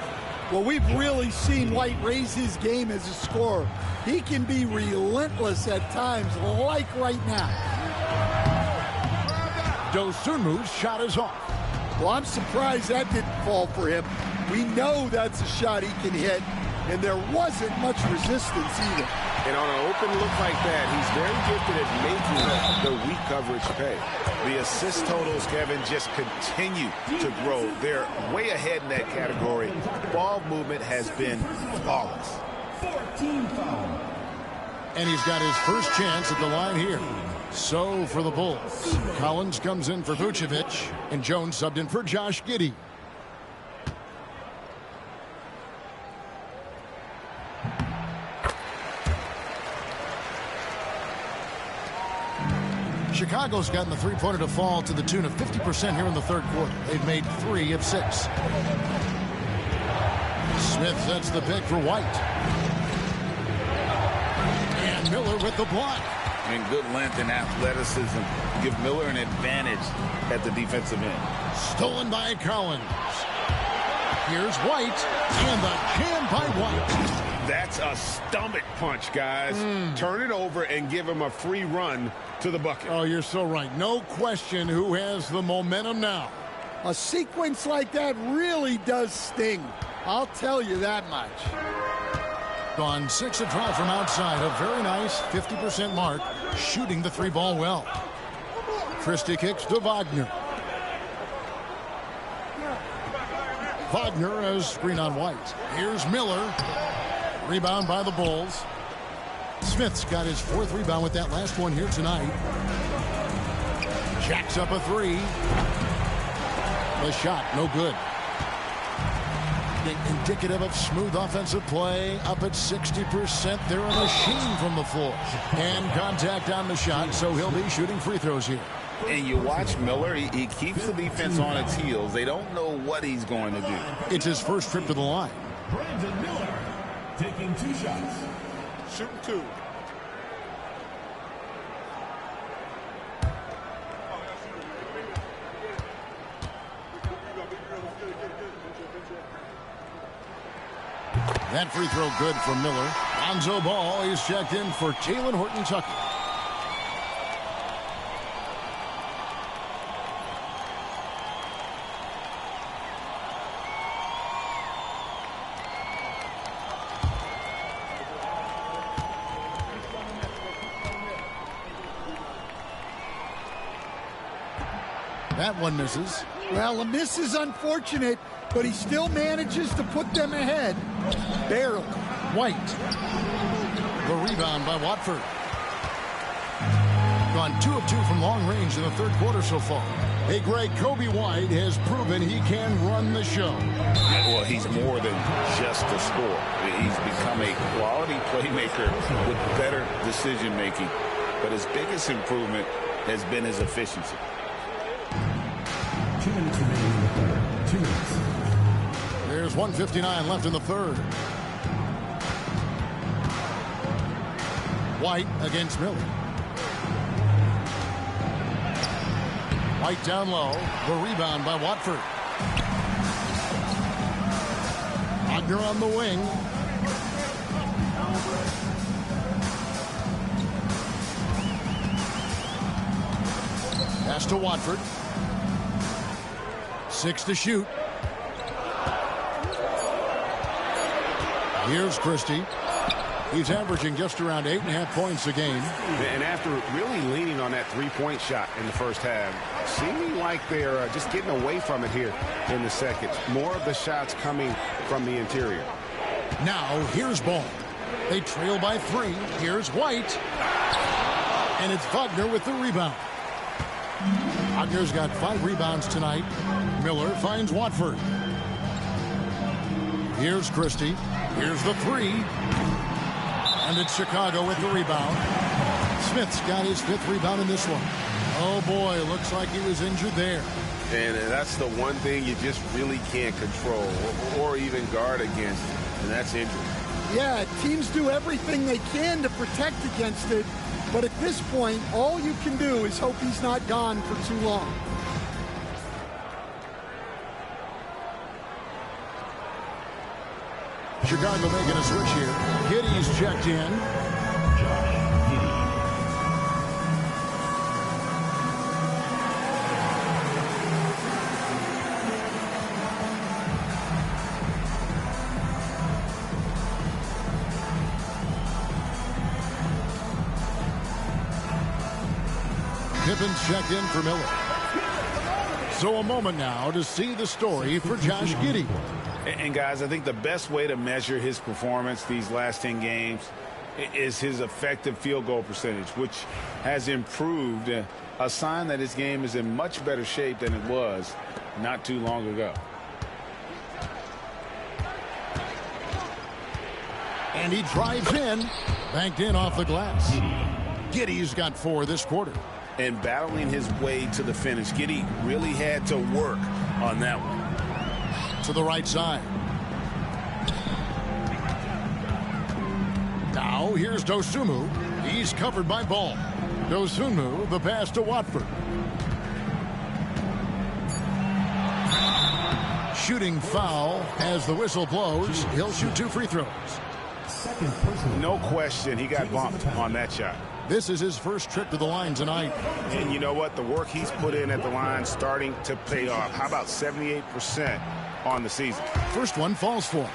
Well, we've really seen White raise his game as a scorer. He can be relentless at times, like right now. Dosunmu's shot is off. Well, I'm surprised that didn't fall for him. We know that's a shot he can hit, and there wasn't much resistance either. And on an open look like that, he's very gifted at making the weak coverage pay. The assist totals, Kevin, just continue to grow. They're way ahead in that category. Ball movement has been flawless. 14 foul. And he's got his first chance at the line here. So for the Bulls, Collins comes in for Vucevic, and Jones subbed in for Josh Giddey. Chicago's gotten the three-pointer to fall to the tune of 50% here in the third quarter. They've made 3 of 6. Smith sets the pick for White. And Miller with the block. And good length and athleticism give Miller an advantage at the defensive end. Stolen by Collins. Here's White, and the jam by White. That's a stomach punch, guys. Turn it over and give him a free run to the bucket. Oh, you're so right. No question who has the momentum now. A sequence like that really does sting. I'll tell you that much. Gone 6 of 12 from outside. A very nice 50% mark. Shooting the 3-ball well. Christie kicks to Wagner. Wagner has screen on White. Here's Miller. Rebound by the Bulls. Smith's got his 4th rebound with that last one here tonight. Jacks up a 3. The shot, no good. Indicative of smooth offensive play. Up at 60%. They're a machine from the floor. And contact on the shot, so he'll be shooting free throws here. And you watch Miller, he keeps the defense on its heels. They don't know what he's going to do. It's his first trip to the line. Brandon Miller taking 2 shots. Shooting 2. That free throw good from Miller. Lonzo Ball is checked in for Jalen Horton-Tucker. That one misses. Well, a miss is unfortunate, but he still manages to put them ahead. Barely. White. The rebound by Watford. Gone 2 of 2 from long range in the third quarter so far. Hey, Greg, Kobe White has proven he can run the show. Well, he's more than just a scorer. He's become a quality playmaker with better decision-making. But his biggest improvement has been his efficiency. 2 minutes remaining in the third. 2 minutes. There's 1:59 left in the third. White against Miller. White down low. The rebound by Watford. Wagner on the wing. Pass to Watford. 6 to shoot. Here's Christie. He's averaging just around 8.5 points a game. And after really leaning on that three-point shot in the first half, seeming like they're just getting away from it here in the second. More of the shots coming from the interior. Now here's Ball. They trail by 3. Here's White. And it's Wagner with the rebound. Wagner's got 5 rebounds tonight. Miller finds Watford. Here's Christie. Here's the 3. And it's Chicago with the rebound. Smith's got his 5th rebound in this one. Oh, boy, looks like he was injured there. And that's the one thing you just really can't control or even guard against, and that's injury. Yeah, teams do everything they can to protect against it, but at this point, all you can do is hope he's not gone for too long. Chicago making a switch here. Giddey's checked in. Pippen's checked in for Miller. So a moment now to see the story for Josh Giddey. And guys, I think the best way to measure his performance these last 10 games is his effective field goal percentage, which has improved, a sign that his game is in much better shape than it was not too long ago. And he drives in, banked in off the glass. Giddey's got 4 this quarter. And battling his way to the finish, Giddey really had to work on that one. To the right side. Now here's Dosunmu. He's covered by Ball. Dosunmu, the pass to Watford. Shooting foul as the whistle blows. He'll shoot 2 free throws. No question he got bumped on that shot. This is his first trip to the line tonight. And you know what? The work he's put in at the line starting to pay off. How about 78% on the season? First one falls for him.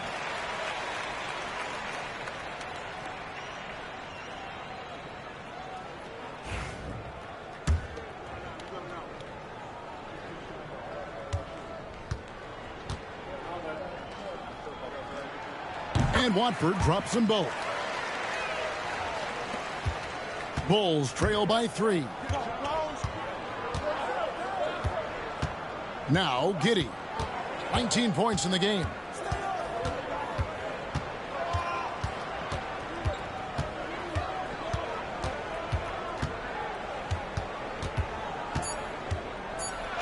And Watford drops them both. Bulls trail by 3. Now Giddey. 19 points in the game.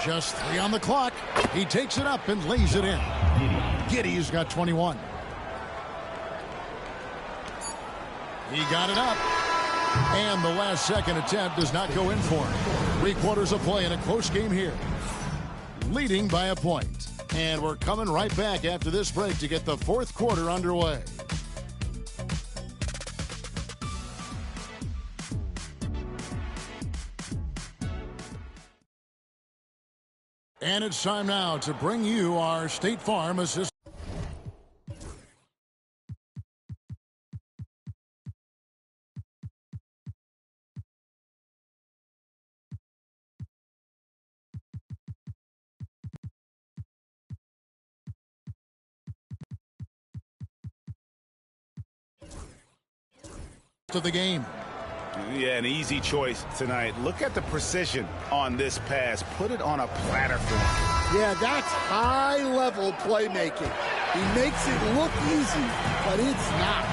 Just 3 on the clock. He takes it up and lays it in. Giddey's got 21. He got it up. And the last second attempt does not go in for him. 3 quarters of play in a close game here. Leading by a point. And we're coming right back after this break to get the 4th quarter underway. And it's time now to bring you our State Farm assistant. To the game. Yeah, an easy choice tonight. Look at the precision on this pass. Put it on a platter for him. Yeah, that's high-level playmaking. He makes it look easy, but it's not.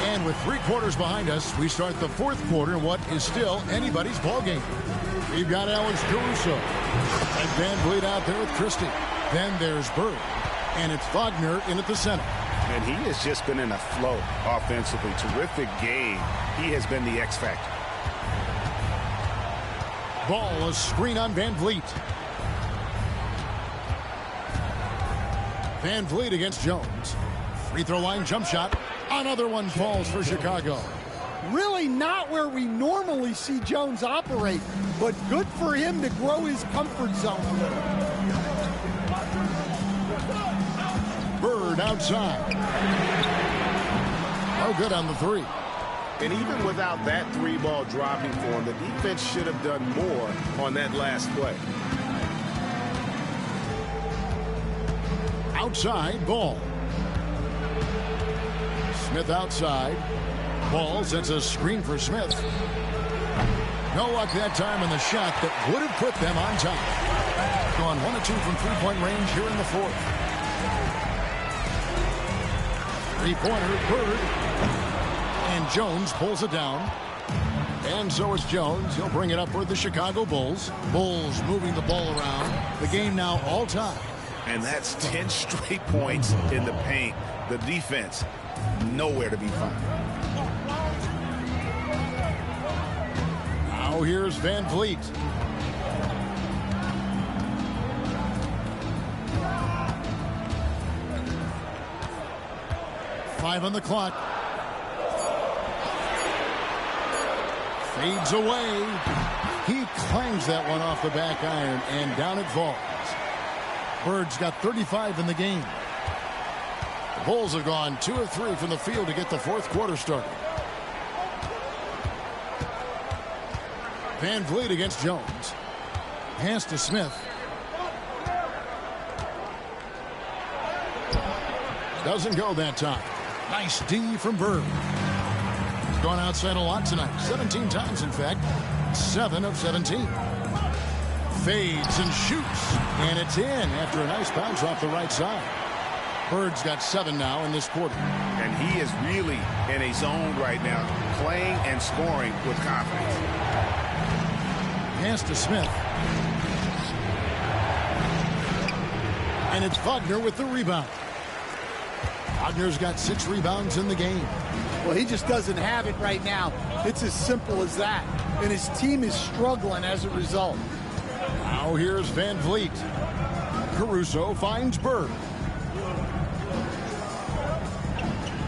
And with 3 quarters behind us, we start the 4th quarter in what is still anybody's ball game. We've got Alex Caruso and Van Vliet out there with Christie. Then there's Bird, and it's Wagner in at the center. And he has just been in a flow offensively. Terrific game. He has been the X factor. Ball, a screen on Van Vliet. Van Vliet against Jones. Free throw line jump shot. Another one falls for Chicago. Really not where we normally see Jones operate, but good for him to grow his comfort zone a little. Bird outside. Oh, good on the 3. And even without that 3-ball dropping for him, the defense should have done more on that last play. Outside, Ball. Smith outside. Ball sends a screen for Smith. No luck that time in the shot that would have put them on top. Going 1 of 2 from 3-point range here in the 4th. 3-pointer, Bird. And Jones pulls it down. And so is Jones. He'll bring it up for the Chicago Bulls. Bulls moving the ball around. The game now all time. And that's 10 straight points in the paint. The defense, nowhere to be found. Now here's Van Vliet. 5 on the clock. Fades away. He clangs that one off the back iron, and down it falls. Bird's got 35 in the game. The Bulls have gone 2 of 3 from the field to get the fourth quarter started. Van Vliet against Jones. Pass to Smith. Doesn't go that time. Nice D from Bird. He's gone outside a lot tonight. 17 times, in fact. 7 of 17. Fades and shoots. And it's in after a nice bounce off the right side. Bird's got 7 now in this quarter. And he is really in a zone right now, playing and scoring with confidence. Pass to Smith. And it's Wagner with the rebound. Wagner's got 6 rebounds in the game. Well, he just doesn't have it right now. It's as simple as that. And his team is struggling as a result. Now here's Van Vliet. Caruso finds Bird.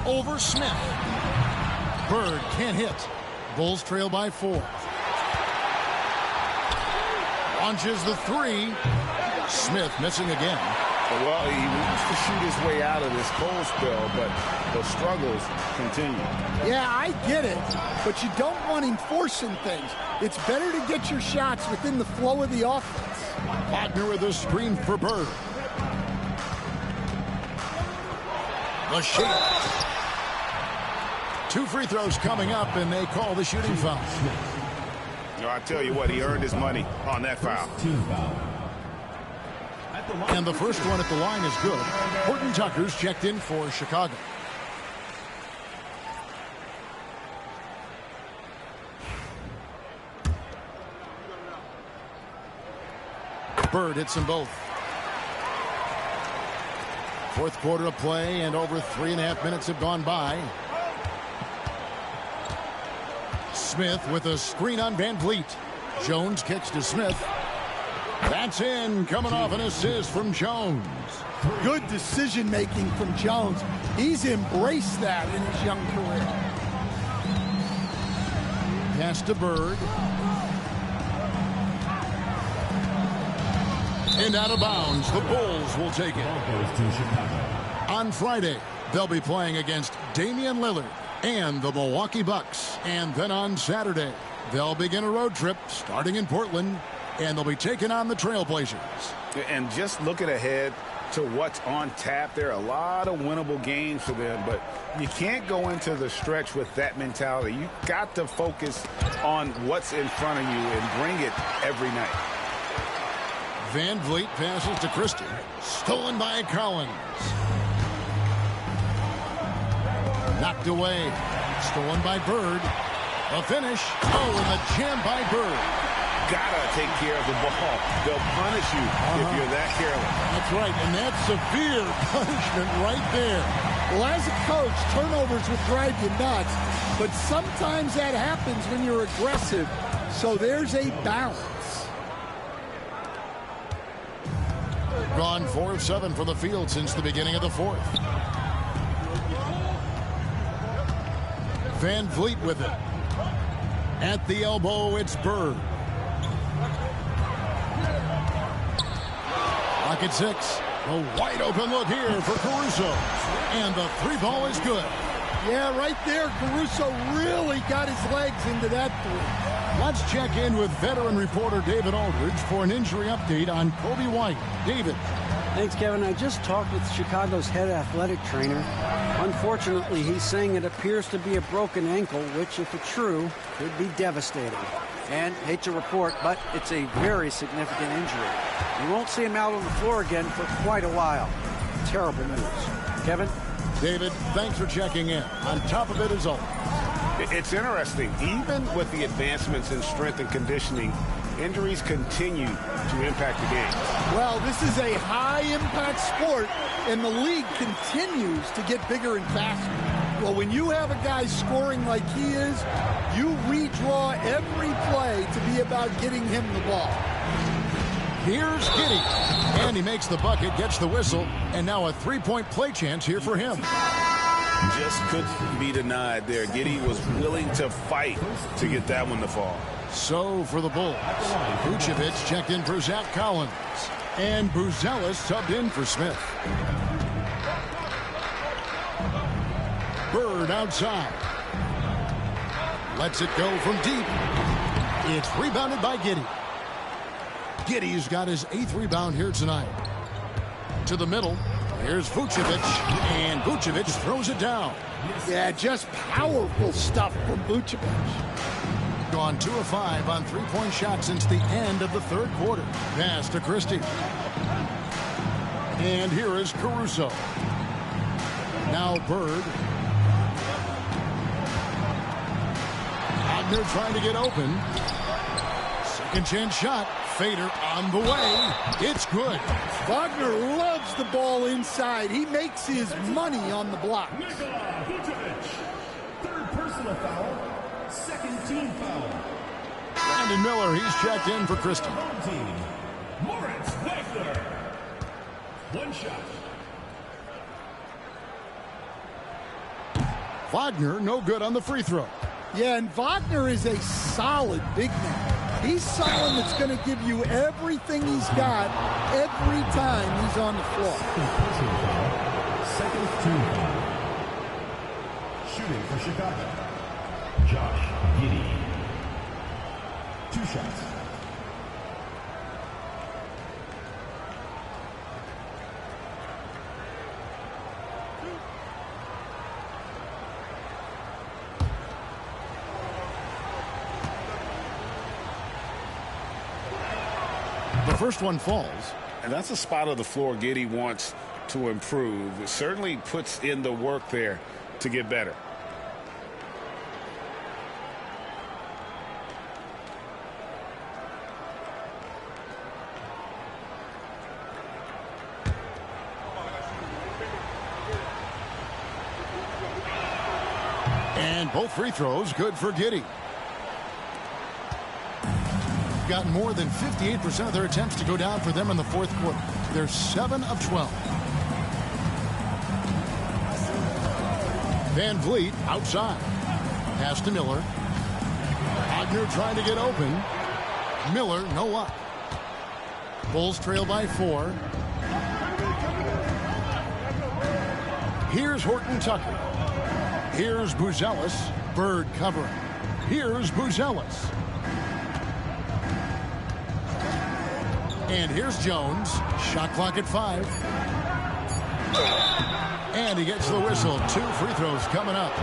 Over Smith. Bird can't hit. Bulls trail by 4. Launches the 3. Smith missing again. Well, he wants to shoot his way out of this cold spell, but the struggles continue. Yeah, I get it, but you don't want him forcing things. It's better to get your shots within the flow of the offense. Wagner with a screen for Bird. The shake. 2 free throws coming up, and they call the shooting foul. No, I tell you what, he earned his money on that foul. And the first one at the line is good. Horton Tucker's checked in for Chicago. Bird hits them both. Fourth quarter of play, and over 3.5 minutes have gone by. Smith with a screen on Van Vliet. Jones kicks to Smith. That's in, coming off an assist from Jones. Good decision-making from Jones. He's embraced that in his young career. Pass to Bird. And out of bounds, the Bulls will take it. On Friday, they'll be playing against Damian Lillard and the Milwaukee Bucks. And then on Saturday, they'll begin a road trip starting in Portland, and they'll be taking on the Trailblazers. And just looking ahead to what's on tap, there are a lot of winnable games for them, but you can't go into the stretch with that mentality. You got to focus on what's in front of you and bring it every night. Van Vliet passes to Christie. Stolen by Collins. Knocked away. Stolen by Bird. A finish. Oh, and the jam by Bird. Gotta take care of the ball. They'll punish you if you're that careless. That's right, and that's severe punishment right there. Well, as a coach, turnovers will drive you nuts, but sometimes that happens when you're aggressive. So there's a balance. Gone 4 of 7 from the field since the beginning of the fourth. Van Vliet with it. At the elbow, it's Bird. Lock at 6. A wide open look here for Caruso. And the 3-ball is good. Yeah, right there, Caruso really got his legs into that 3. Let's check in with veteran reporter David Aldridge for an injury update on Kobe White. David. Thanks, Kevin. I just talked with Chicago's head athletic trainer. Unfortunately, he's saying it appears to be a broken ankle, which, if it's true, could be devastating. And, hate to report, but it's a very significant injury. You won't see him out on the floor again for quite a while. Terrible news. Kevin? David, thanks for checking in. On top of it is all. It's interesting. Even with the advancements in strength and conditioning, injuries continue to impact the game. Well, this is a high-impact sport, and the league continues to get bigger and faster. Well, when you have a guy scoring like he is, you redraw every play to be about getting him the ball. Here's Giddey. And he makes the bucket, gets the whistle, and now a 3-point play chance here for him. Just couldn't be denied there. Giddey was willing to fight to get that one to fall. So for the Bulls, Vucevic checked in for Zach Collins, and Buzelis subbed in for Smith. Bird outside. Lets it go from deep. It's rebounded by Giddey. Giddey's got his 8th rebound here tonight. To the middle. Here's Vucevic, and Vucevic throws it down. Yeah, just powerful stuff from Vucevic. Gone 2 of 5 on three-point shots since the end of the third quarter. Pass to Christie. And here is Caruso. Now Bird. Wagner trying to get open. Second chance shot. Fader on the way. It's good. Wagner loves the ball inside. He makes his money on the block. Nikola Vucevic. 3rd personal foul. 2nd team foul. Brandon Miller, he's checked in for Christie. Moritz Wagner. 1 shot. Wagner, no good on the free throw. Yeah, and Wagner is a solid big man. He's someone that's going to give you everything he's got every time he's on the floor. 2nd team foul. Shooting for Chicago. Josh Giddey. 2 shots. The first one falls. And that's a spot of the floor Giddey wants to improve. It certainly puts in the work there to get better. And both free throws good for Giddey. Got more than 58% of their attempts to go down for them in the fourth quarter. They're 7 of 12. Van Vliet outside. Pass to Miller. Wagner trying to get open. Miller, no luck. Bulls trail by 4. Here's Horton Tucker. Here's Buzelis. Bird covering. Here's Buzelis. And here's Jones. Shot clock at 5. And he gets the whistle. 2 free throws coming up.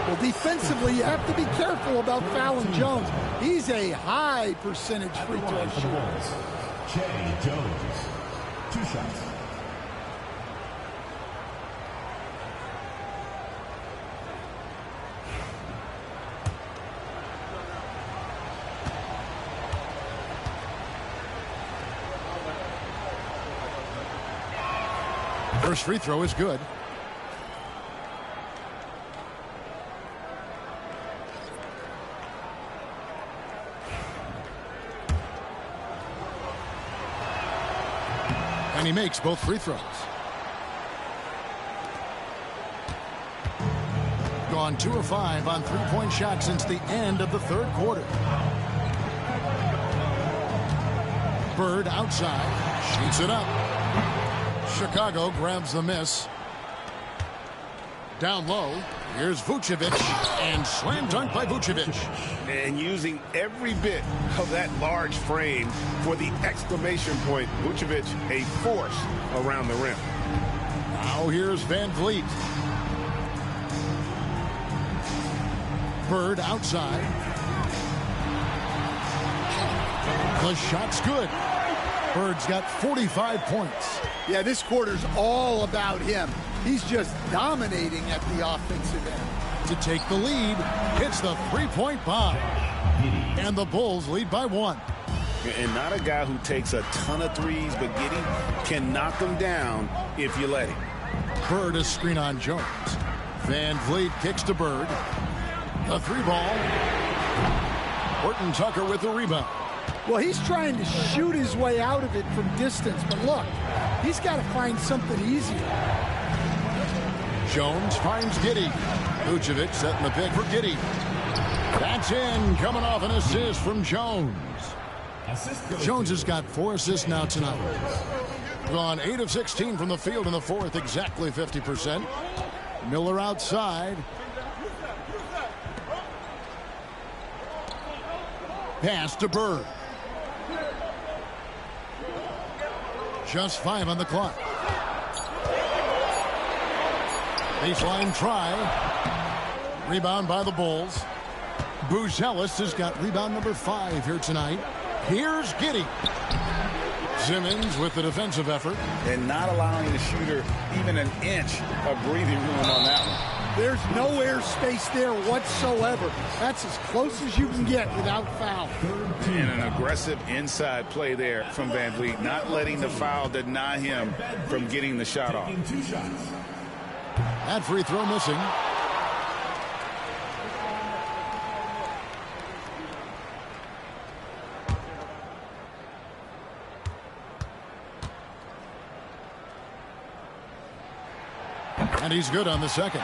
Well, defensively, you have to be careful about fouling Jones. He's a high percentage free throw shooter. Jay Jones. 2 shots. First free throw is good. And he makes both free throws. Gone 2 of 5 on three-point shots since the end of the third quarter. Bird outside. Shoots it up. Chicago grabs the miss. Down low. Here's Vucevic. And slam dunk by Vucevic. And using every bit of that large frame for the exclamation point. Vucevic, a force around the rim. Now here's Van Vliet. Bird outside. The shot's good. Bird's got 45 points. Yeah, this quarter's all about him. He's just dominating at the offensive end. To take the lead, hits the three-point bomb. And the Bulls lead by 1. And not a guy who takes a ton of threes, but Giddey can knock them down if you let him. Bird is screen on Jones. Van Vliet kicks to Bird. The 3-ball. Horton Tucker with the rebound. Well, he's trying to shoot his way out of it from distance, but look, he's got to find something easier. Jones finds Giddey. Vucevic setting the pick for Giddey. That's in, coming off an assist from Jones. Jones has got 4 assists now tonight. Gone 8 of 16 from the field in the fourth, exactly 50%. Miller outside. Pass to Bird. Just 5 on the clock. Baseline try. Rebound by the Bulls. Buzelis has got rebound number 5 here tonight. Here's Giddey. Simmons with the defensive effort. And not allowing the shooter even an inch of breathing room on that one. There's no air space there whatsoever. That's as close as you can get without foul. And an aggressive inside play there from Van Vliet, not letting the foul deny him from getting the shot off. That free throw missing. And he's good on the second.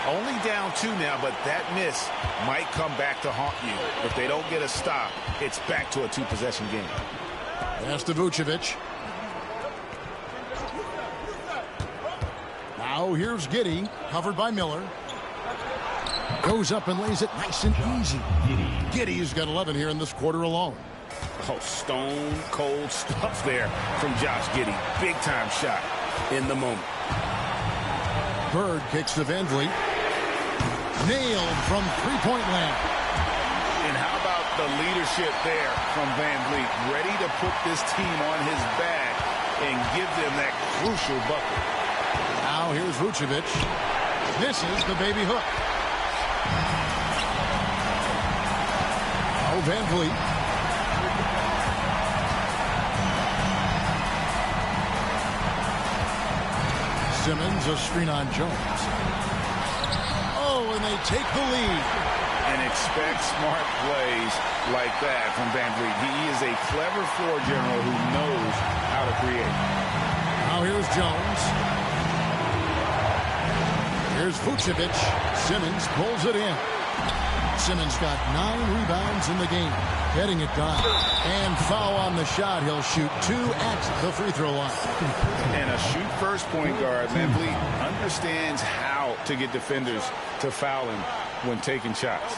Only down 2 now, but that miss might come back to haunt you. If they don't get a stop, it's back to a 2-possession game. Pass to Vucevic. Now here's Giddey, covered by Miller. Goes up and lays it nice and easy. Giddey's got 11 here in this quarter alone. Oh, stone cold stuff there from Josh Giddey. Big time shot in the moment. Bird kicks to Van Vliet. Nailed from three-point land. And how about the leadership there from Van Vliet? Ready to put this team on his back and give them that crucial bucket. Now here's Vucevic. Misses the baby hook. Oh, Van Vliet. Simmons, a screen on Jones. Oh, and they take the lead. And expect smart plays like that from Van Vliet. He is a clever floor general who knows how to create. Now here's Jones. Here's Vucevic. Simmons pulls it in. Simmons got 9 rebounds in the game. Getting it done. And foul on the shot. He'll shoot 2 at the free throw line. And a shoot-first point guard, Van Vliet, understands how to get defenders to foul him when taking shots.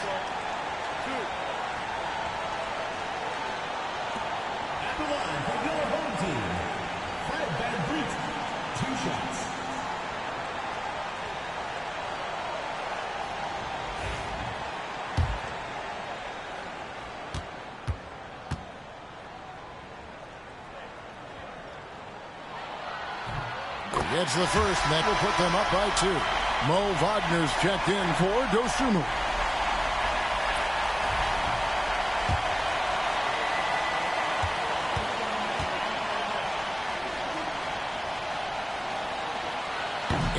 At the line for your home team, Fred Van Vliet, 2 shots. Gets the first, and that will put them up by 2. Mo Wagner's checked in for Dosunmu.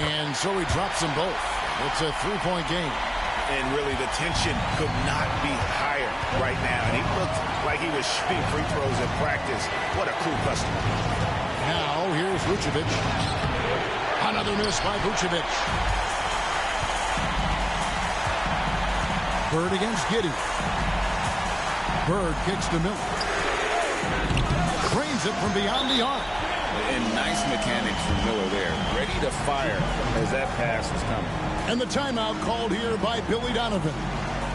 And so he drops them both. It's a 3-point game. And really, the tension could not be higher right now. And he looked like he was shooting free throws in practice. What a cool customer. Now, here's Vucevic. Another miss by Vucevic. Bird against Giddey. Bird kicks to Miller. Drains it from beyond the arc. And nice mechanics from Miller there. Ready to fire as that pass was coming. And the timeout called here by Billy Donovan.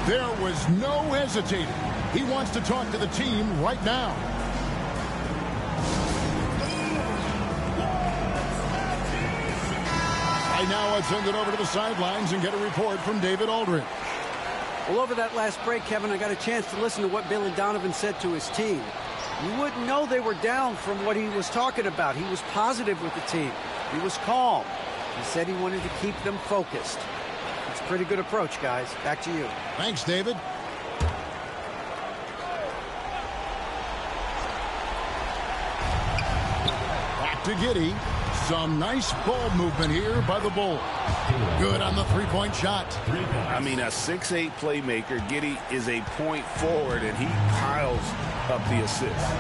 There was no hesitating. He wants to talk to the team right now. Right now, let's send it over to the sidelines and get a report from David Aldridge. Well, over that last break, Kevin, I got a chance to listen to what Billy Donovan said to his team. You wouldn't know they were down from what he was talking about. He was positive with the team. He was calm. He said he wanted to keep them focused. It's a pretty good approach, guys. Back to you. Thanks, David. Back to Giddey. Some nice ball movement here by the Bulls. Good on the three-point shot. I mean, a 6'8" playmaker. Giddey is a point forward, and he piles up the assists.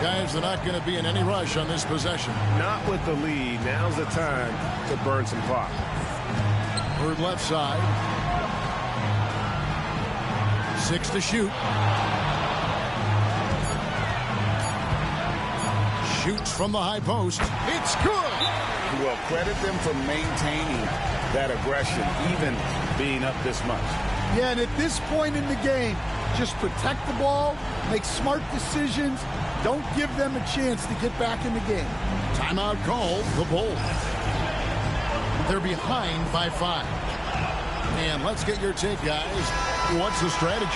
Guys, they're not going to be in any rush on this possession. Not with the lead. Now's the time to burn some clock. Bird left side. 6 to shoot. Shoots from the high post. It's good. Well, credit them for maintaining that aggression, even being up this much. Yeah, and at this point in the game, just protect the ball, make smart decisions. Don't give them a chance to get back in the game. Timeout called, the Bulls. They're behind by 5. And let's get your take, guys. What's the strategy?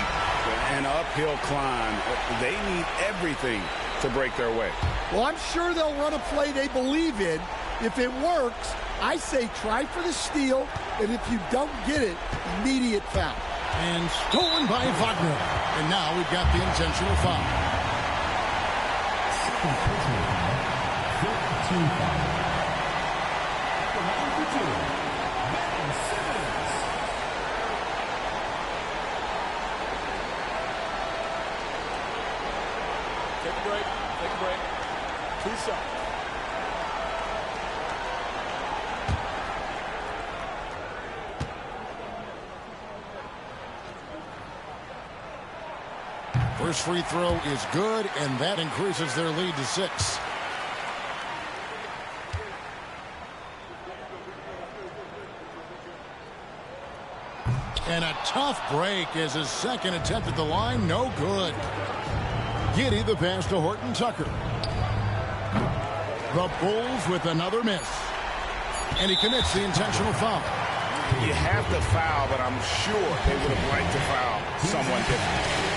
An uphill climb. They need everything to break their way. Well, I'm sure they'll run a play they believe in. If it works, I say try for the steal, and if you don't get it, immediate foul. And stolen by Wagner. And now we've got the intentional foul. 15 foul. Take a break. Take a break. 2 shots. First free throw is good, and that increases their lead to 6. And a tough break as his second attempt at the line, no good. Giddey the pass to Horton Tucker. The Bulls with another miss. And he commits the intentional foul. You have to foul, but I'm sure they would have liked to foul someone different.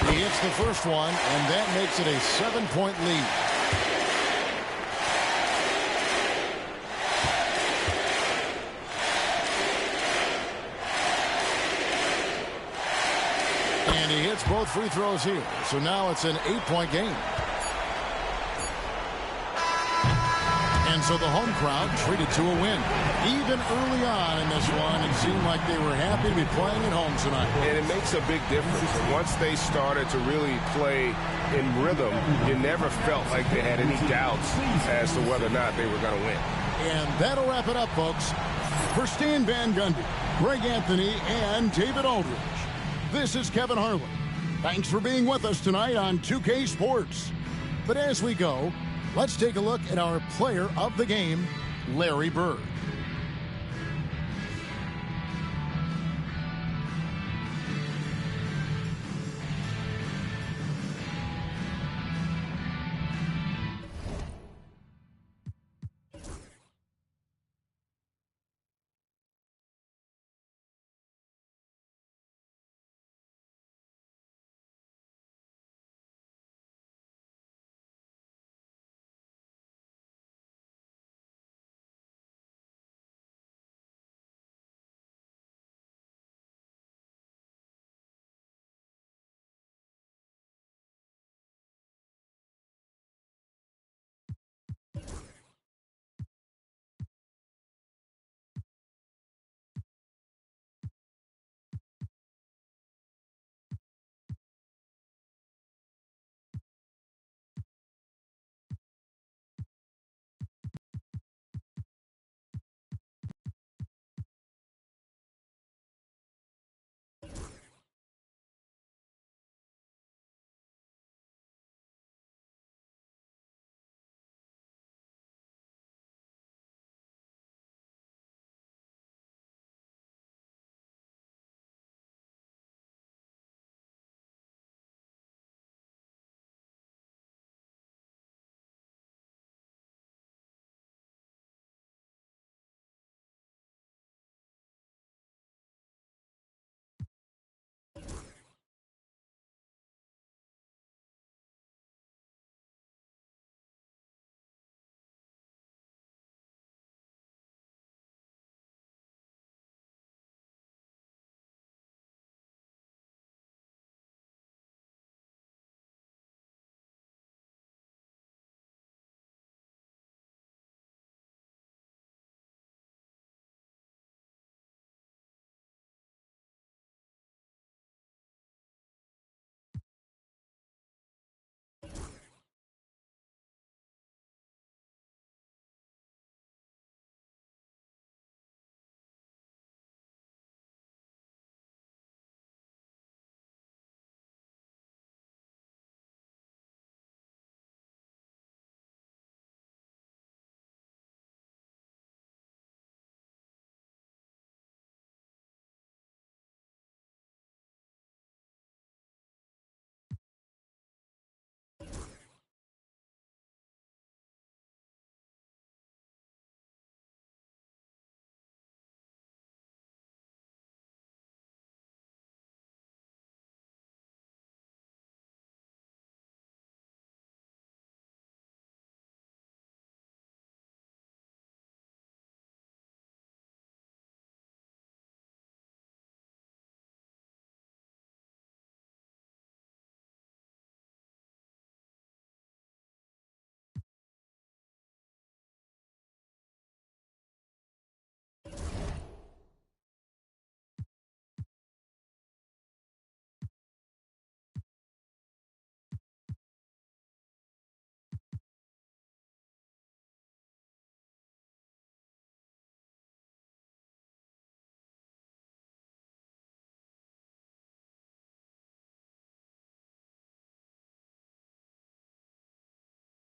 He hits the first one, and that makes it a 7-point lead. And he hits both free throws here. So now it's an 8-point game. And so the home crowd treated to a win. Even early on in this one, it seemed like they were happy to be playing at home tonight. And it makes a big difference. Once they started to really play in rhythm, you never felt like they had any doubts as to whether or not they were going to win. And that'll wrap it up, folks. For Stan Van Gundy, Greg Anthony, and David Aldridge, this is Kevin Harlan. Thanks for being with us tonight on 2K Sports. But as we go, let's take a look at our player of the game, Larry Bird.